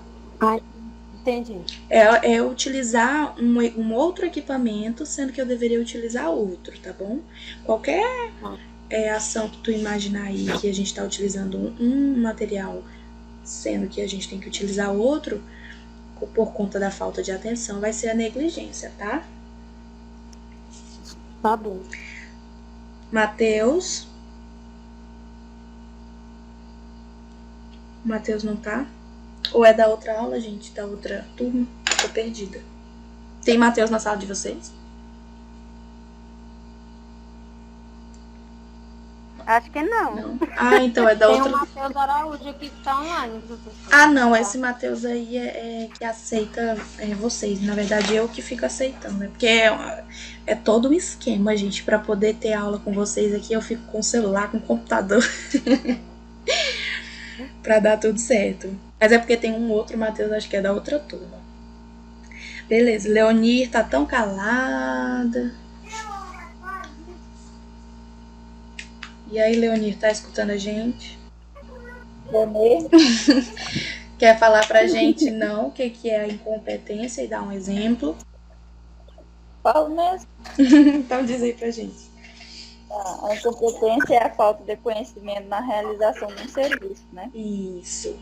Entendi. É utilizar um outro equipamento, sendo que eu deveria utilizar outro, tá bom? Qualquer ação que tu imaginar aí que a gente está utilizando um material, sendo que a gente tem que utilizar outro, por conta da falta de atenção, vai ser a negligência, tá? Tá bom. Matheus não tá? Ou é da outra aula, gente? Da outra turma? Tô perdida. Tem Matheus na sala de vocês? Acho que não. Ah, então é da outra. Tem o Matheus Araújo aqui que tá online, professor. Ah, não. Esse Matheus aí que aceita vocês. Na verdade, eu que fico aceitando. Porque é todo um esquema, gente. Pra poder ter aula com vocês aqui, eu fico com o celular, com o computador. Pra dar tudo certo. Mas é porque tem um outro Matheus, acho que é da outra turma. Beleza. Leonir tá tão calada. E aí, Leonir, tá escutando a gente? Leonir? Quer falar pra gente, não, o que é a incompetência e dar um exemplo? Falo mesmo. Então diz aí pra gente. A incompetência é a falta de conhecimento na realização de um serviço, né? Isso.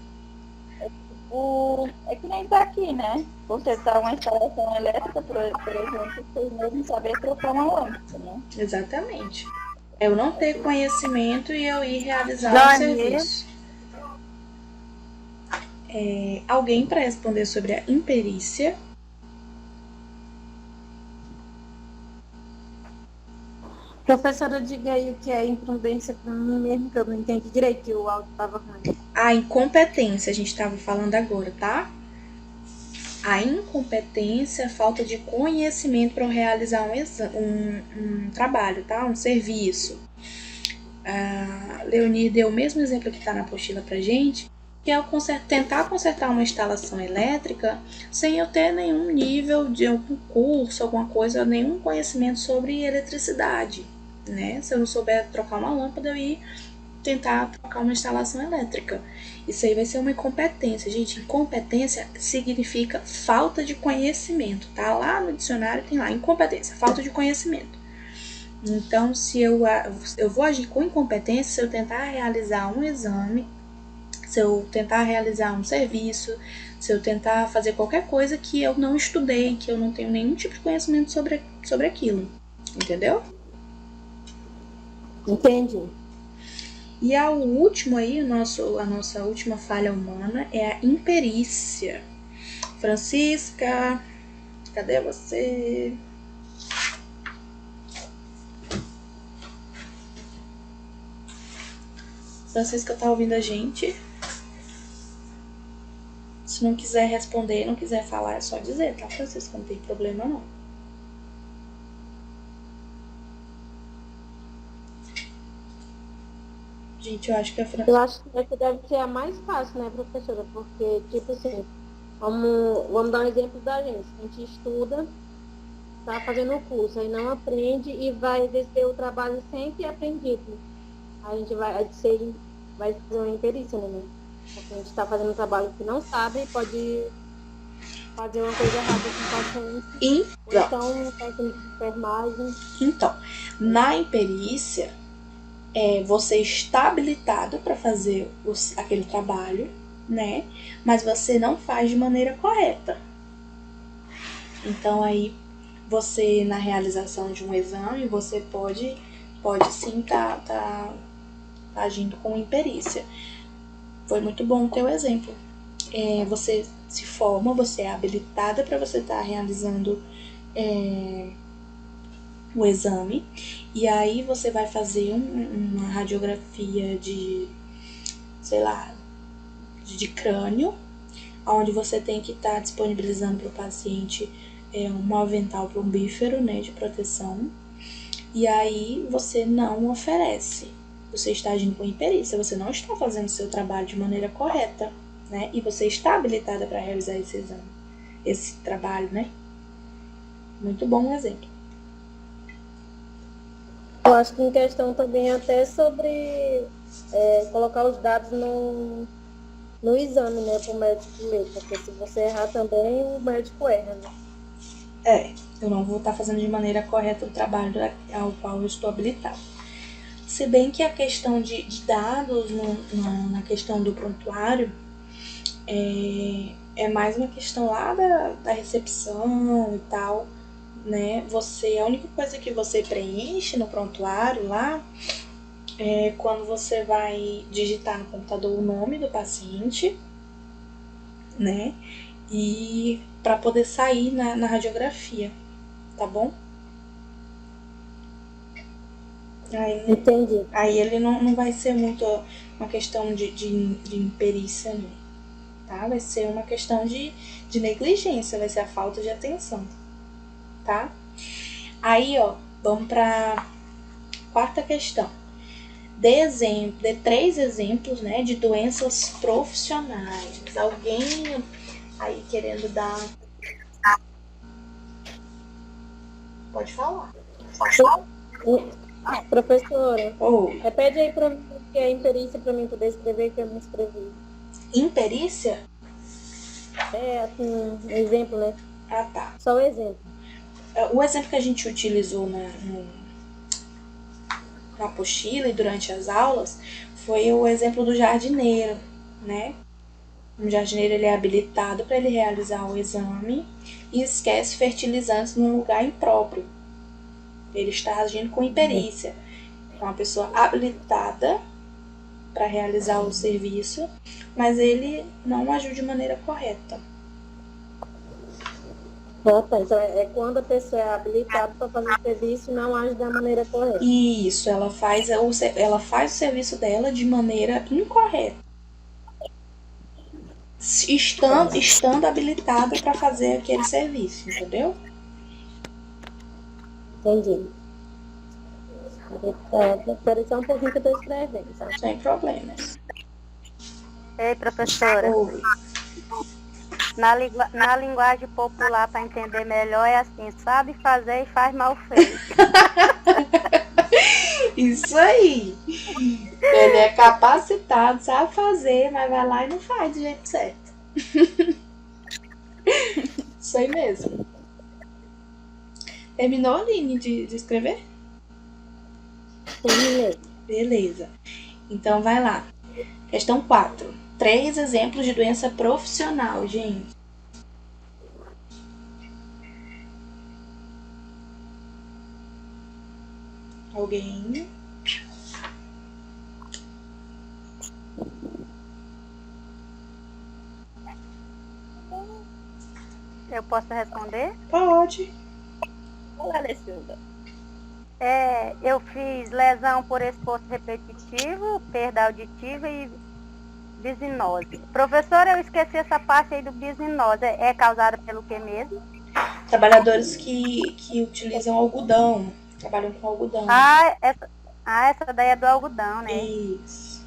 É que nem tá aqui, né? Você tá uma instalação elétrica, por exemplo, você mesmo saber trocar uma lâmpada, né? Exatamente. Eu não ter conhecimento e eu ir realizar um serviço. Alguém para responder sobre a imperícia? Professora, diga aí o que é imprudência para mim mesmo, que eu não entendi direito, que o áudio estava ruim. A incompetência, a gente estava falando agora, tá? A incompetência, a falta de conhecimento para realizar um trabalho, tá? Um serviço. A Leonir deu o mesmo exemplo que está na apostila pra gente, que é tentar consertar uma instalação elétrica sem eu ter nenhum nível de algum curso, alguma coisa, nenhum conhecimento sobre eletricidade, né? Se eu não souber trocar uma lâmpada, eu ir tentar trocar uma instalação elétrica. Isso aí vai ser uma incompetência. Gente, incompetência significa falta de conhecimento, tá? Lá no dicionário tem lá, incompetência, falta de conhecimento. Então, se eu vou agir com incompetência se eu tentar realizar um exame, se eu tentar realizar um serviço, se eu tentar fazer qualquer coisa que eu não estudei, que eu não tenho nenhum tipo de conhecimento sobre aquilo. Entendeu? Entendi. E o último aí, a nossa última falha humana é a imperícia. Francisca, cadê você? Francisca tá ouvindo a gente? Se não quiser responder, não quiser falar, é só dizer, tá, Francisco? Não tem problema, não. Gente, eu acho que a Francisco... Eu acho que essa deve ser a mais fácil, né, professora? Porque, tipo assim, vamos dar um exemplo da gente. A gente estuda, tá fazendo o curso, aí não aprende e vai exercer o trabalho sem ter aprendido. A gente vai fazer uma imperícia, né? Porque a gente está fazendo um trabalho que não sabe e pode fazer uma coisa errada com o paciente. Então, técnica de enfermagem. Então, na imperícia, você está habilitado para fazer aquele trabalho, né? Mas você não faz de maneira correta. Então, aí, você, na realização de um exame, você pode sim tá agindo com imperícia. Foi muito bom o teu exemplo. Você se forma, você é habilitada para você estar realizando o exame, e aí você vai fazer uma radiografia de, sei lá, de crânio, onde você tem que estar disponibilizando para o paciente um avental plumbífero, né, de proteção, e aí você não oferece. Você está agindo com imperícia, você não está fazendo o seu trabalho de maneira correta, né? E você está habilitada para realizar esse exame, esse trabalho, né? Muito bom um exemplo. Eu acho que em questão também até sobre colocar os dados no exame, né, para o médico ler, porque se você errar também, o médico erra, né? Eu não vou estar fazendo de maneira correta o trabalho ao qual eu estou habilitada. Se bem que a questão de dados na questão do prontuário é mais uma questão lá da recepção e tal, né? A única coisa que você preenche no prontuário lá é quando você vai digitar no computador o nome do paciente, né? E para poder sair na radiografia, tá bom? Entendi. Aí ele não vai ser muito uma questão de imperícia, não, tá? Vai ser uma questão de negligência, vai ser a falta de atenção, tá? Aí, ó, vamos para quarta questão. Dê 3 exemplos, né, de doenças profissionais. Alguém aí querendo dar... Pode falar. Professora, Oi. repete aí para mim o que é imperícia para mim poder escrever, que eu não escrevi. Imperícia? Assim, um exemplo, né? Ah, tá. Só o exemplo. O exemplo que a gente utilizou na apostila e durante as aulas foi o exemplo do jardineiro, né? O jardineiro ele é habilitado para ele realizar o exame e esquece fertilizantes num lugar impróprio. Ele está agindo com imperícia. É uma pessoa habilitada para realizar o serviço, mas ele não agiu de maneira correta. Tá. Então é quando a pessoa é habilitada para fazer o serviço e não age da maneira correta. Isso, ela faz o serviço dela de maneira incorreta. Estando habilitada para fazer aquele serviço, entendeu? Entendi. Espera só um pouquinho que eu estou escrevendo, tá? Sem problemas. Ei, professora. Oi. Na linguagem popular, para entender melhor, é assim: sabe fazer e faz mal feito. Isso aí. Ele é capacitado, sabe fazer, mas vai lá e não faz do jeito certo. Isso aí mesmo. Terminou, Aline, de escrever? Terminei. Beleza. Então vai lá. Questão 4. 3 exemplos de doença profissional, gente. Alguém? Eu posso responder? Pode. Olá, Alessandra. Eu fiz lesão por esforço repetitivo, perda auditiva e Bisinose. Professora, eu esqueci essa parte aí do bisinose. É causada pelo que mesmo? Trabalhadores que utilizam algodão, trabalham com algodão. Essa daí é do algodão, né? Isso.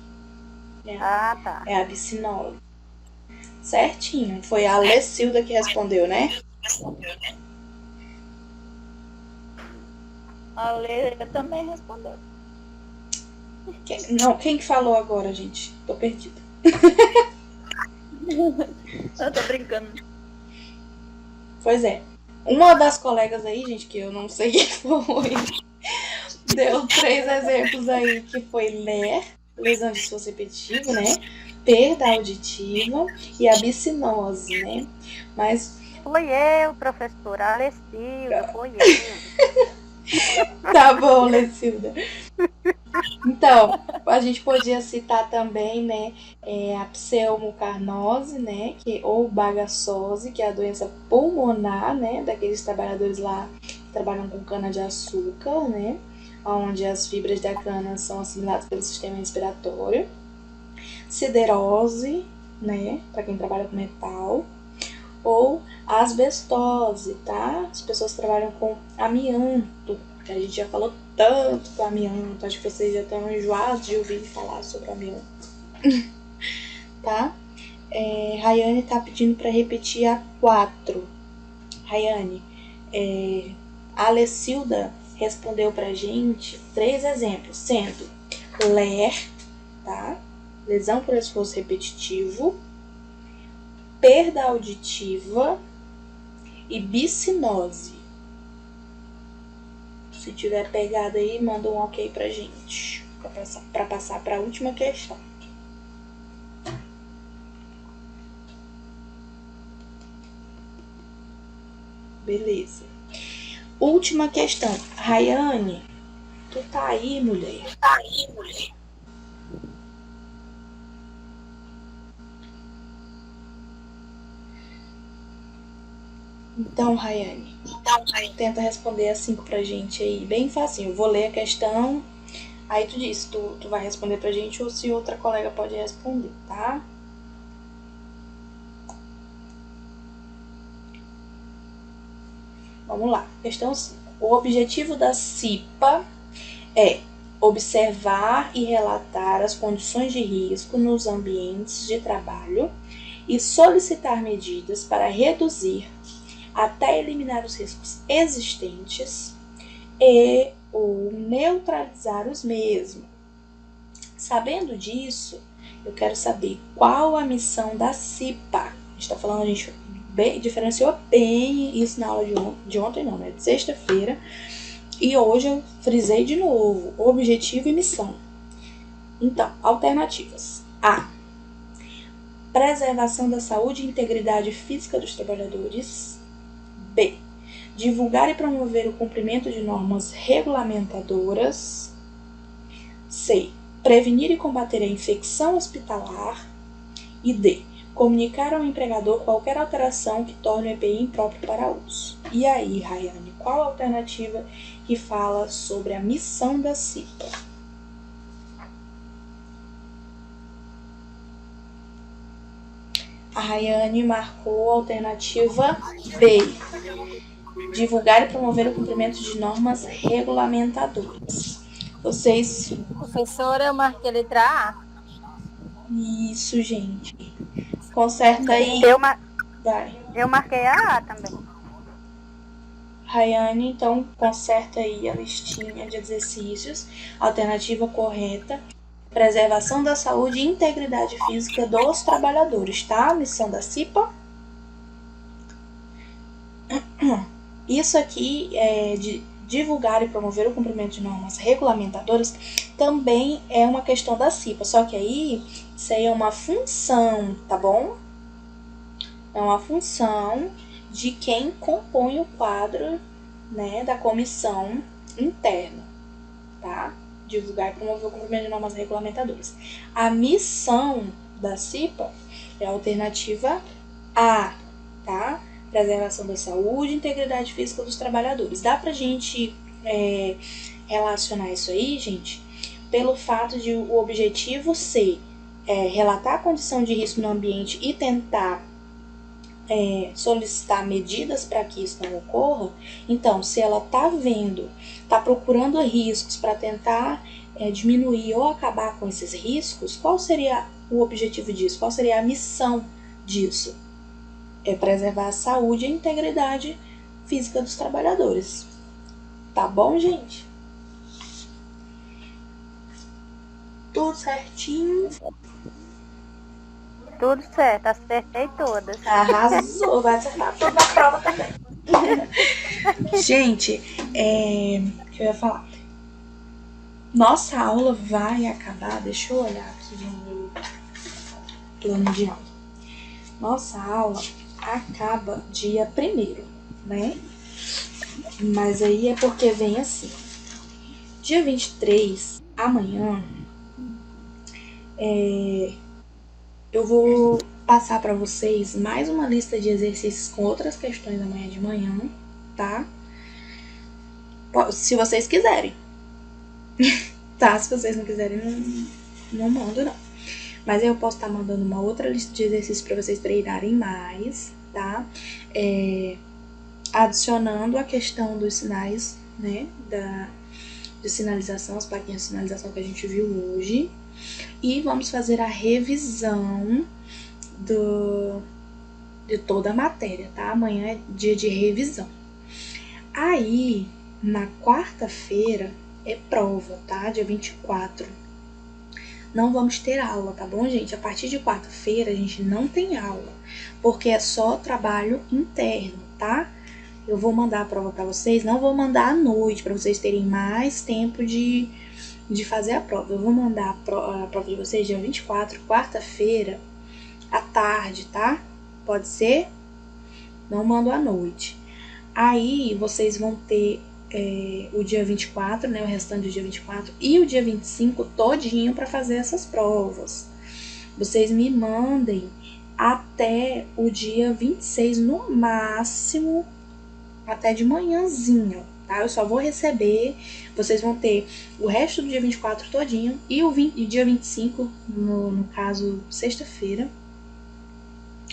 Tá. É a bisinose. Certinho. Foi a Alessilda que respondeu, né? A Lê também respondeu. Quem que falou agora, gente? Tô perdida. Eu tô brincando. Pois é. Uma das colegas aí, gente, que eu não sei quem foi, deu 3 exemplos aí, que foi lesão de esforço repetitivo, né? Perda auditiva e a bicinose, né? Mas... Foi eu, professora, Alessilda, foi eu. Tá bom, Alessilda. Então, a gente podia citar também, né, a pseumocarnose, né, ou bagaçose, que é a doença pulmonar, né, daqueles trabalhadores lá que trabalham com cana-de-açúcar, né, onde as fibras da cana são assimiladas pelo sistema respiratório. Siderose, né, para quem trabalha com metal. Ou asbestose, tá? As pessoas trabalham com amianto, que a gente já falou tanto do amianto, acho que vocês já estão enjoados de ouvir falar sobre amianto. Tá? Rayane tá pedindo para repetir a 4. Rayane, a Alessilda respondeu pra gente 3 exemplos, sendo LER, tá? Lesão por esforço repetitivo, perda auditiva e bicinose. Se tiver pegado aí, manda um ok pra gente, pra passar pra última questão. Beleza. Última questão. Rayane, tu tá aí, mulher? Então, Rayane, tenta responder as 5 pra gente aí, bem facinho. Eu vou ler a questão, aí tu diz se tu vai responder pra gente ou se outra colega pode responder, tá? Vamos lá, questão 5. O objetivo da CIPA é observar e relatar as condições de risco nos ambientes de trabalho e solicitar medidas para reduzir até eliminar os riscos existentes e ou neutralizar os mesmos. Sabendo disso, eu quero saber qual a missão da CIPA. A gente está falando, a gente diferenciou bem isso na aula de ontem, não, né? De sexta-feira. E hoje eu frisei de novo, objetivo e missão. Então, alternativas. A. Preservação da saúde e integridade física dos trabalhadores. B. Divulgar e promover o cumprimento de normas regulamentadoras. C. Prevenir e combater a infecção hospitalar. E D. Comunicar ao empregador qualquer alteração que torne o EPI impróprio para uso. E aí, Rayane, qual a alternativa que fala sobre a missão da CIPA? A Rayane marcou a alternativa B. Divulgar e promover o cumprimento de normas regulamentadoras. Vocês... Professora, eu marquei a letra A. Isso, gente. Conserta aí. Vai. Eu marquei a A também. Rayane, então, conserta aí a listinha de exercícios. Alternativa correta. Preservação da saúde e integridade física dos trabalhadores, tá? Missão da CIPA. Isso aqui de divulgar e promover o cumprimento de normas regulamentadoras também é uma questão da CIPA, só que aí isso aí é uma função, tá bom? É uma função de quem compõe o quadro, né, da comissão interna, tá? Divulgar e promover o cumprimento de normas regulamentadoras. A missão da CIPA é a alternativa A, tá? Preservação da saúde e integridade física dos trabalhadores. Dá pra gente relacionar isso aí, gente, pelo fato de o objetivo ser relatar a condição de risco no ambiente e tentar solicitar medidas para que isso não ocorra, então, se ela está procurando riscos para tentar diminuir ou acabar com esses riscos, qual seria o objetivo disso? Qual seria a missão disso? É preservar a saúde e a integridade física dos trabalhadores. Tá bom, gente? Tudo certinho? Tudo certo, acertei todas. Arrasou, vai acertar toda a prova também. Gente, o que eu ia falar? Nossa aula vai acabar, deixa eu olhar aqui no meu plano de aula. Nossa aula acaba dia 1º, né? Mas aí é porque vem assim. Dia 23, amanhã, eu vou passar para vocês mais uma lista de exercícios com outras questões amanhã de manhã, tá? Se vocês quiserem. Tá? Se vocês não quiserem, não mando, não. Mas eu posso estar mandando uma outra lista de exercícios para vocês treinarem mais, tá? Adicionando a questão dos sinais, né? De sinalização, as plaquinhas de sinalização que a gente viu hoje. E vamos fazer a revisão de toda a matéria, tá? Amanhã é dia de revisão. Aí, na quarta-feira, é prova, tá? Dia 24. Não vamos ter aula, tá bom, gente? A partir de quarta-feira, a gente não tem aula, porque é só trabalho interno, tá? Eu vou mandar a prova pra vocês, não vou mandar à noite, pra vocês terem mais tempo de fazer a prova. Eu vou mandar a prova de vocês dia 24, quarta-feira, à tarde, tá? Pode ser? Não mando à noite. Aí, vocês vão ter o dia 24, né? O restante do dia 24 e o dia 25 todinho para fazer essas provas. Vocês me mandem até o dia 26, no máximo, até de manhãzinho, tá? Eu só vou receber, vocês vão ter o resto do dia 24 todinho e o dia 25, no caso, sexta-feira.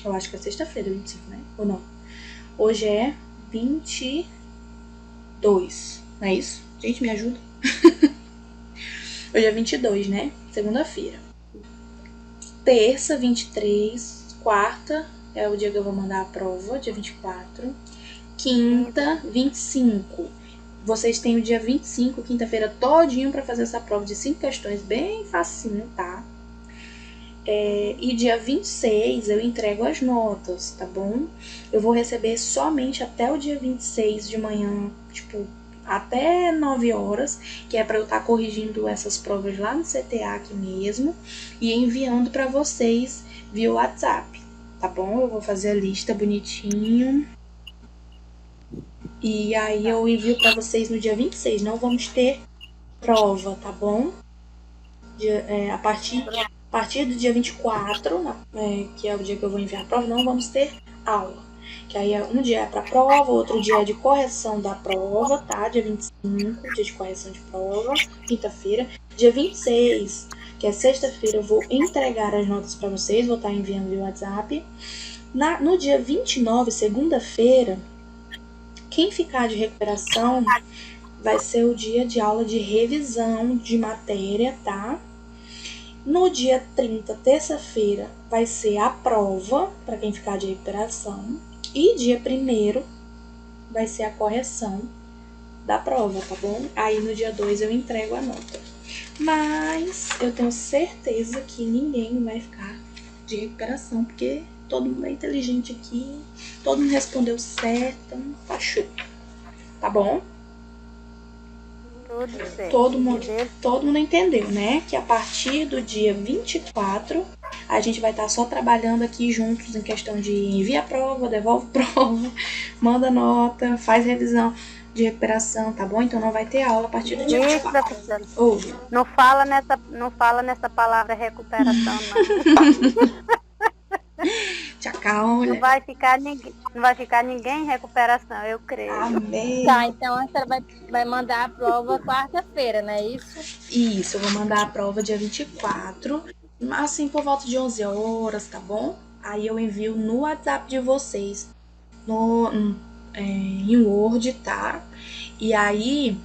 Eu acho que é sexta-feira, 25, né? Ou não? Hoje é 22, não é isso? Gente, me ajuda. Hoje é 22, né? Segunda-feira. Terça, 23. Quarta é o dia que eu vou mandar a prova, dia 24. Quinta, 25. Vocês têm o dia 25, quinta-feira, todinho pra fazer essa prova de 5 questões, bem facinho, tá? E dia 26 eu entrego as notas, tá bom? Eu vou receber somente até o dia 26 de manhã, tipo, até 9 horas, que é pra eu estar corrigindo essas provas lá no CTA aqui mesmo e enviando pra vocês via WhatsApp, tá bom? Eu vou fazer a lista bonitinho. E aí eu envio pra vocês no dia 26. Não vamos ter prova, tá bom? A partir do dia 24, que é o dia que eu vou enviar a prova, não vamos ter aula. Que aí um dia é pra prova, outro dia é de correção da prova, tá? Dia 25, dia de correção de prova, quinta-feira. Dia 26, que é sexta-feira, eu vou entregar as notas pra vocês, vou estar enviando via WhatsApp. No dia 29, segunda-feira, quem ficar de recuperação vai ser o dia de aula de revisão de matéria, tá? No dia 30, terça-feira, vai ser a prova, para quem ficar de recuperação. E dia 1º vai ser a correção da prova, tá bom? Aí no dia 2 eu entrego a nota. Mas eu tenho certeza que ninguém vai ficar de recuperação, porque todo mundo é inteligente aqui, todo mundo respondeu certo, tá show. Tá bom? Tudo certo. Todo mundo entendeu, né? Que a partir do dia 24, a gente vai estar só trabalhando aqui juntos em questão de envia prova, devolve prova, manda nota, faz revisão de recuperação, tá bom? Então não vai ter aula a partir do dia 24. Ouve. Não fala nessa palavra recuperação, não. Te acalma. Não vai ficar ninguém em recuperação, eu creio. Amém. Tá, então a senhora vai mandar a prova quarta-feira, não é isso? Isso, eu vou mandar a prova dia 24, assim, por volta de 11 horas, tá bom? Aí eu envio no WhatsApp de vocês, em Word, tá? E aí,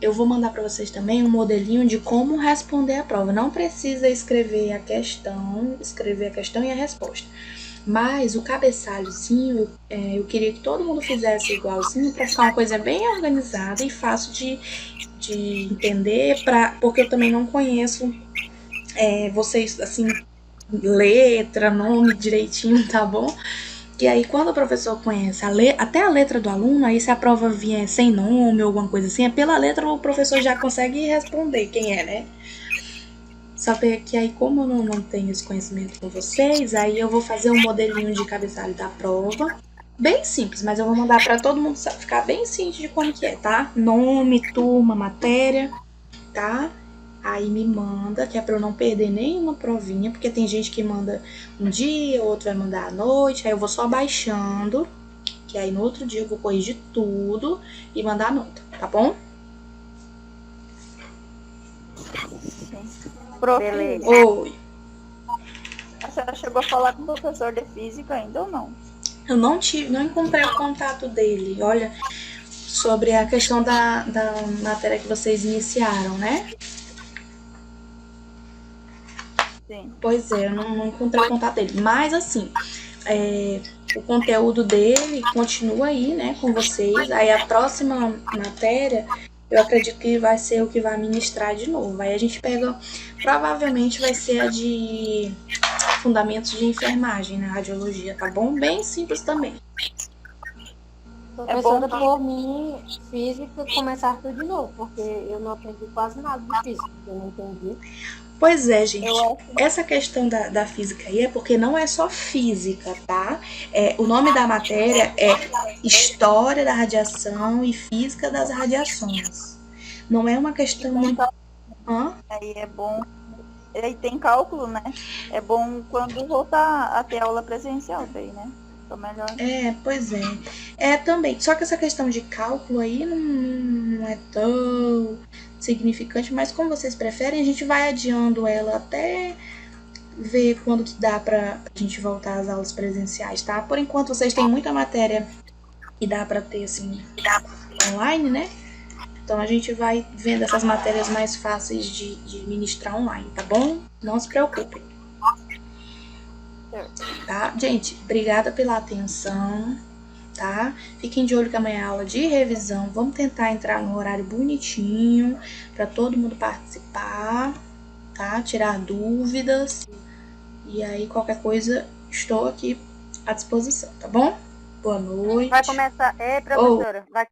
eu vou mandar para vocês também um modelinho de como responder a prova. Não precisa escrever a questão e a resposta. Mas o cabeçalhozinho, eu queria que todo mundo fizesse igualzinho para ficar uma coisa bem organizada e fácil de entender, porque eu também não conheço vocês, assim, letra, nome direitinho, tá bom? E aí, quando o professor conhece até a letra do aluno, aí se a prova vier sem nome ou alguma coisa assim, pela letra o professor já consegue responder quem é, né? Só que aí, como eu não tenho esse conhecimento com vocês, aí eu vou fazer um modelinho de cabeçalho da prova. Bem simples, mas eu vou mandar para todo mundo ficar bem ciente de como que é, tá? Nome, turma, matéria, tá? Aí me manda, que é pra eu não perder nenhuma provinha, porque tem gente que manda um dia, outro vai mandar à noite, aí eu vou só baixando, que aí no outro dia eu vou corrigir tudo e mandar a nota, tá bom? Beleza. Oi. A senhora chegou a falar com o professor de física ainda ou não? Eu não encontrei o contato dele, olha, sobre a questão da matéria que vocês iniciaram, né? Sim. Pois é, eu não encontrei o contato dele. Mas, assim, o conteúdo dele continua aí, né, com vocês. Aí a próxima matéria, eu acredito que vai ser o que vai ministrar de novo. Aí a gente pega, provavelmente vai ser a de fundamentos de enfermagem na radiologia, tá bom? Bem simples também. Professora, por mim, física, começar tudo de novo, porque eu não aprendi quase nada de física, eu não entendi. Pois é, gente. Essa questão da física aí é porque não é só física, tá? O nome da matéria é História da Radiação e Física das Radiações. Não é uma questão muito... Aí é bom. Aí tem cálculo, né? É bom quando voltar a ter aula presencial daí, né? Então melhor. Pois é. Também. Só que essa questão de cálculo aí não é tão significante, mas como vocês preferem, a gente vai adiando ela até ver quando que dá pra gente voltar às aulas presenciais, tá? Por enquanto vocês têm muita matéria e dá pra ter, assim, online, né? Então a gente vai vendo essas matérias mais fáceis de ministrar online, tá bom? Não se preocupem. Tá? Gente, obrigada pela atenção, tá? Fiquem de olho que amanhã é aula de revisão. Vamos tentar entrar no horário bonitinho para todo mundo participar, tá? Tirar dúvidas. E aí, qualquer coisa, estou aqui à disposição, tá bom? Boa noite. Vai começar, professora, vai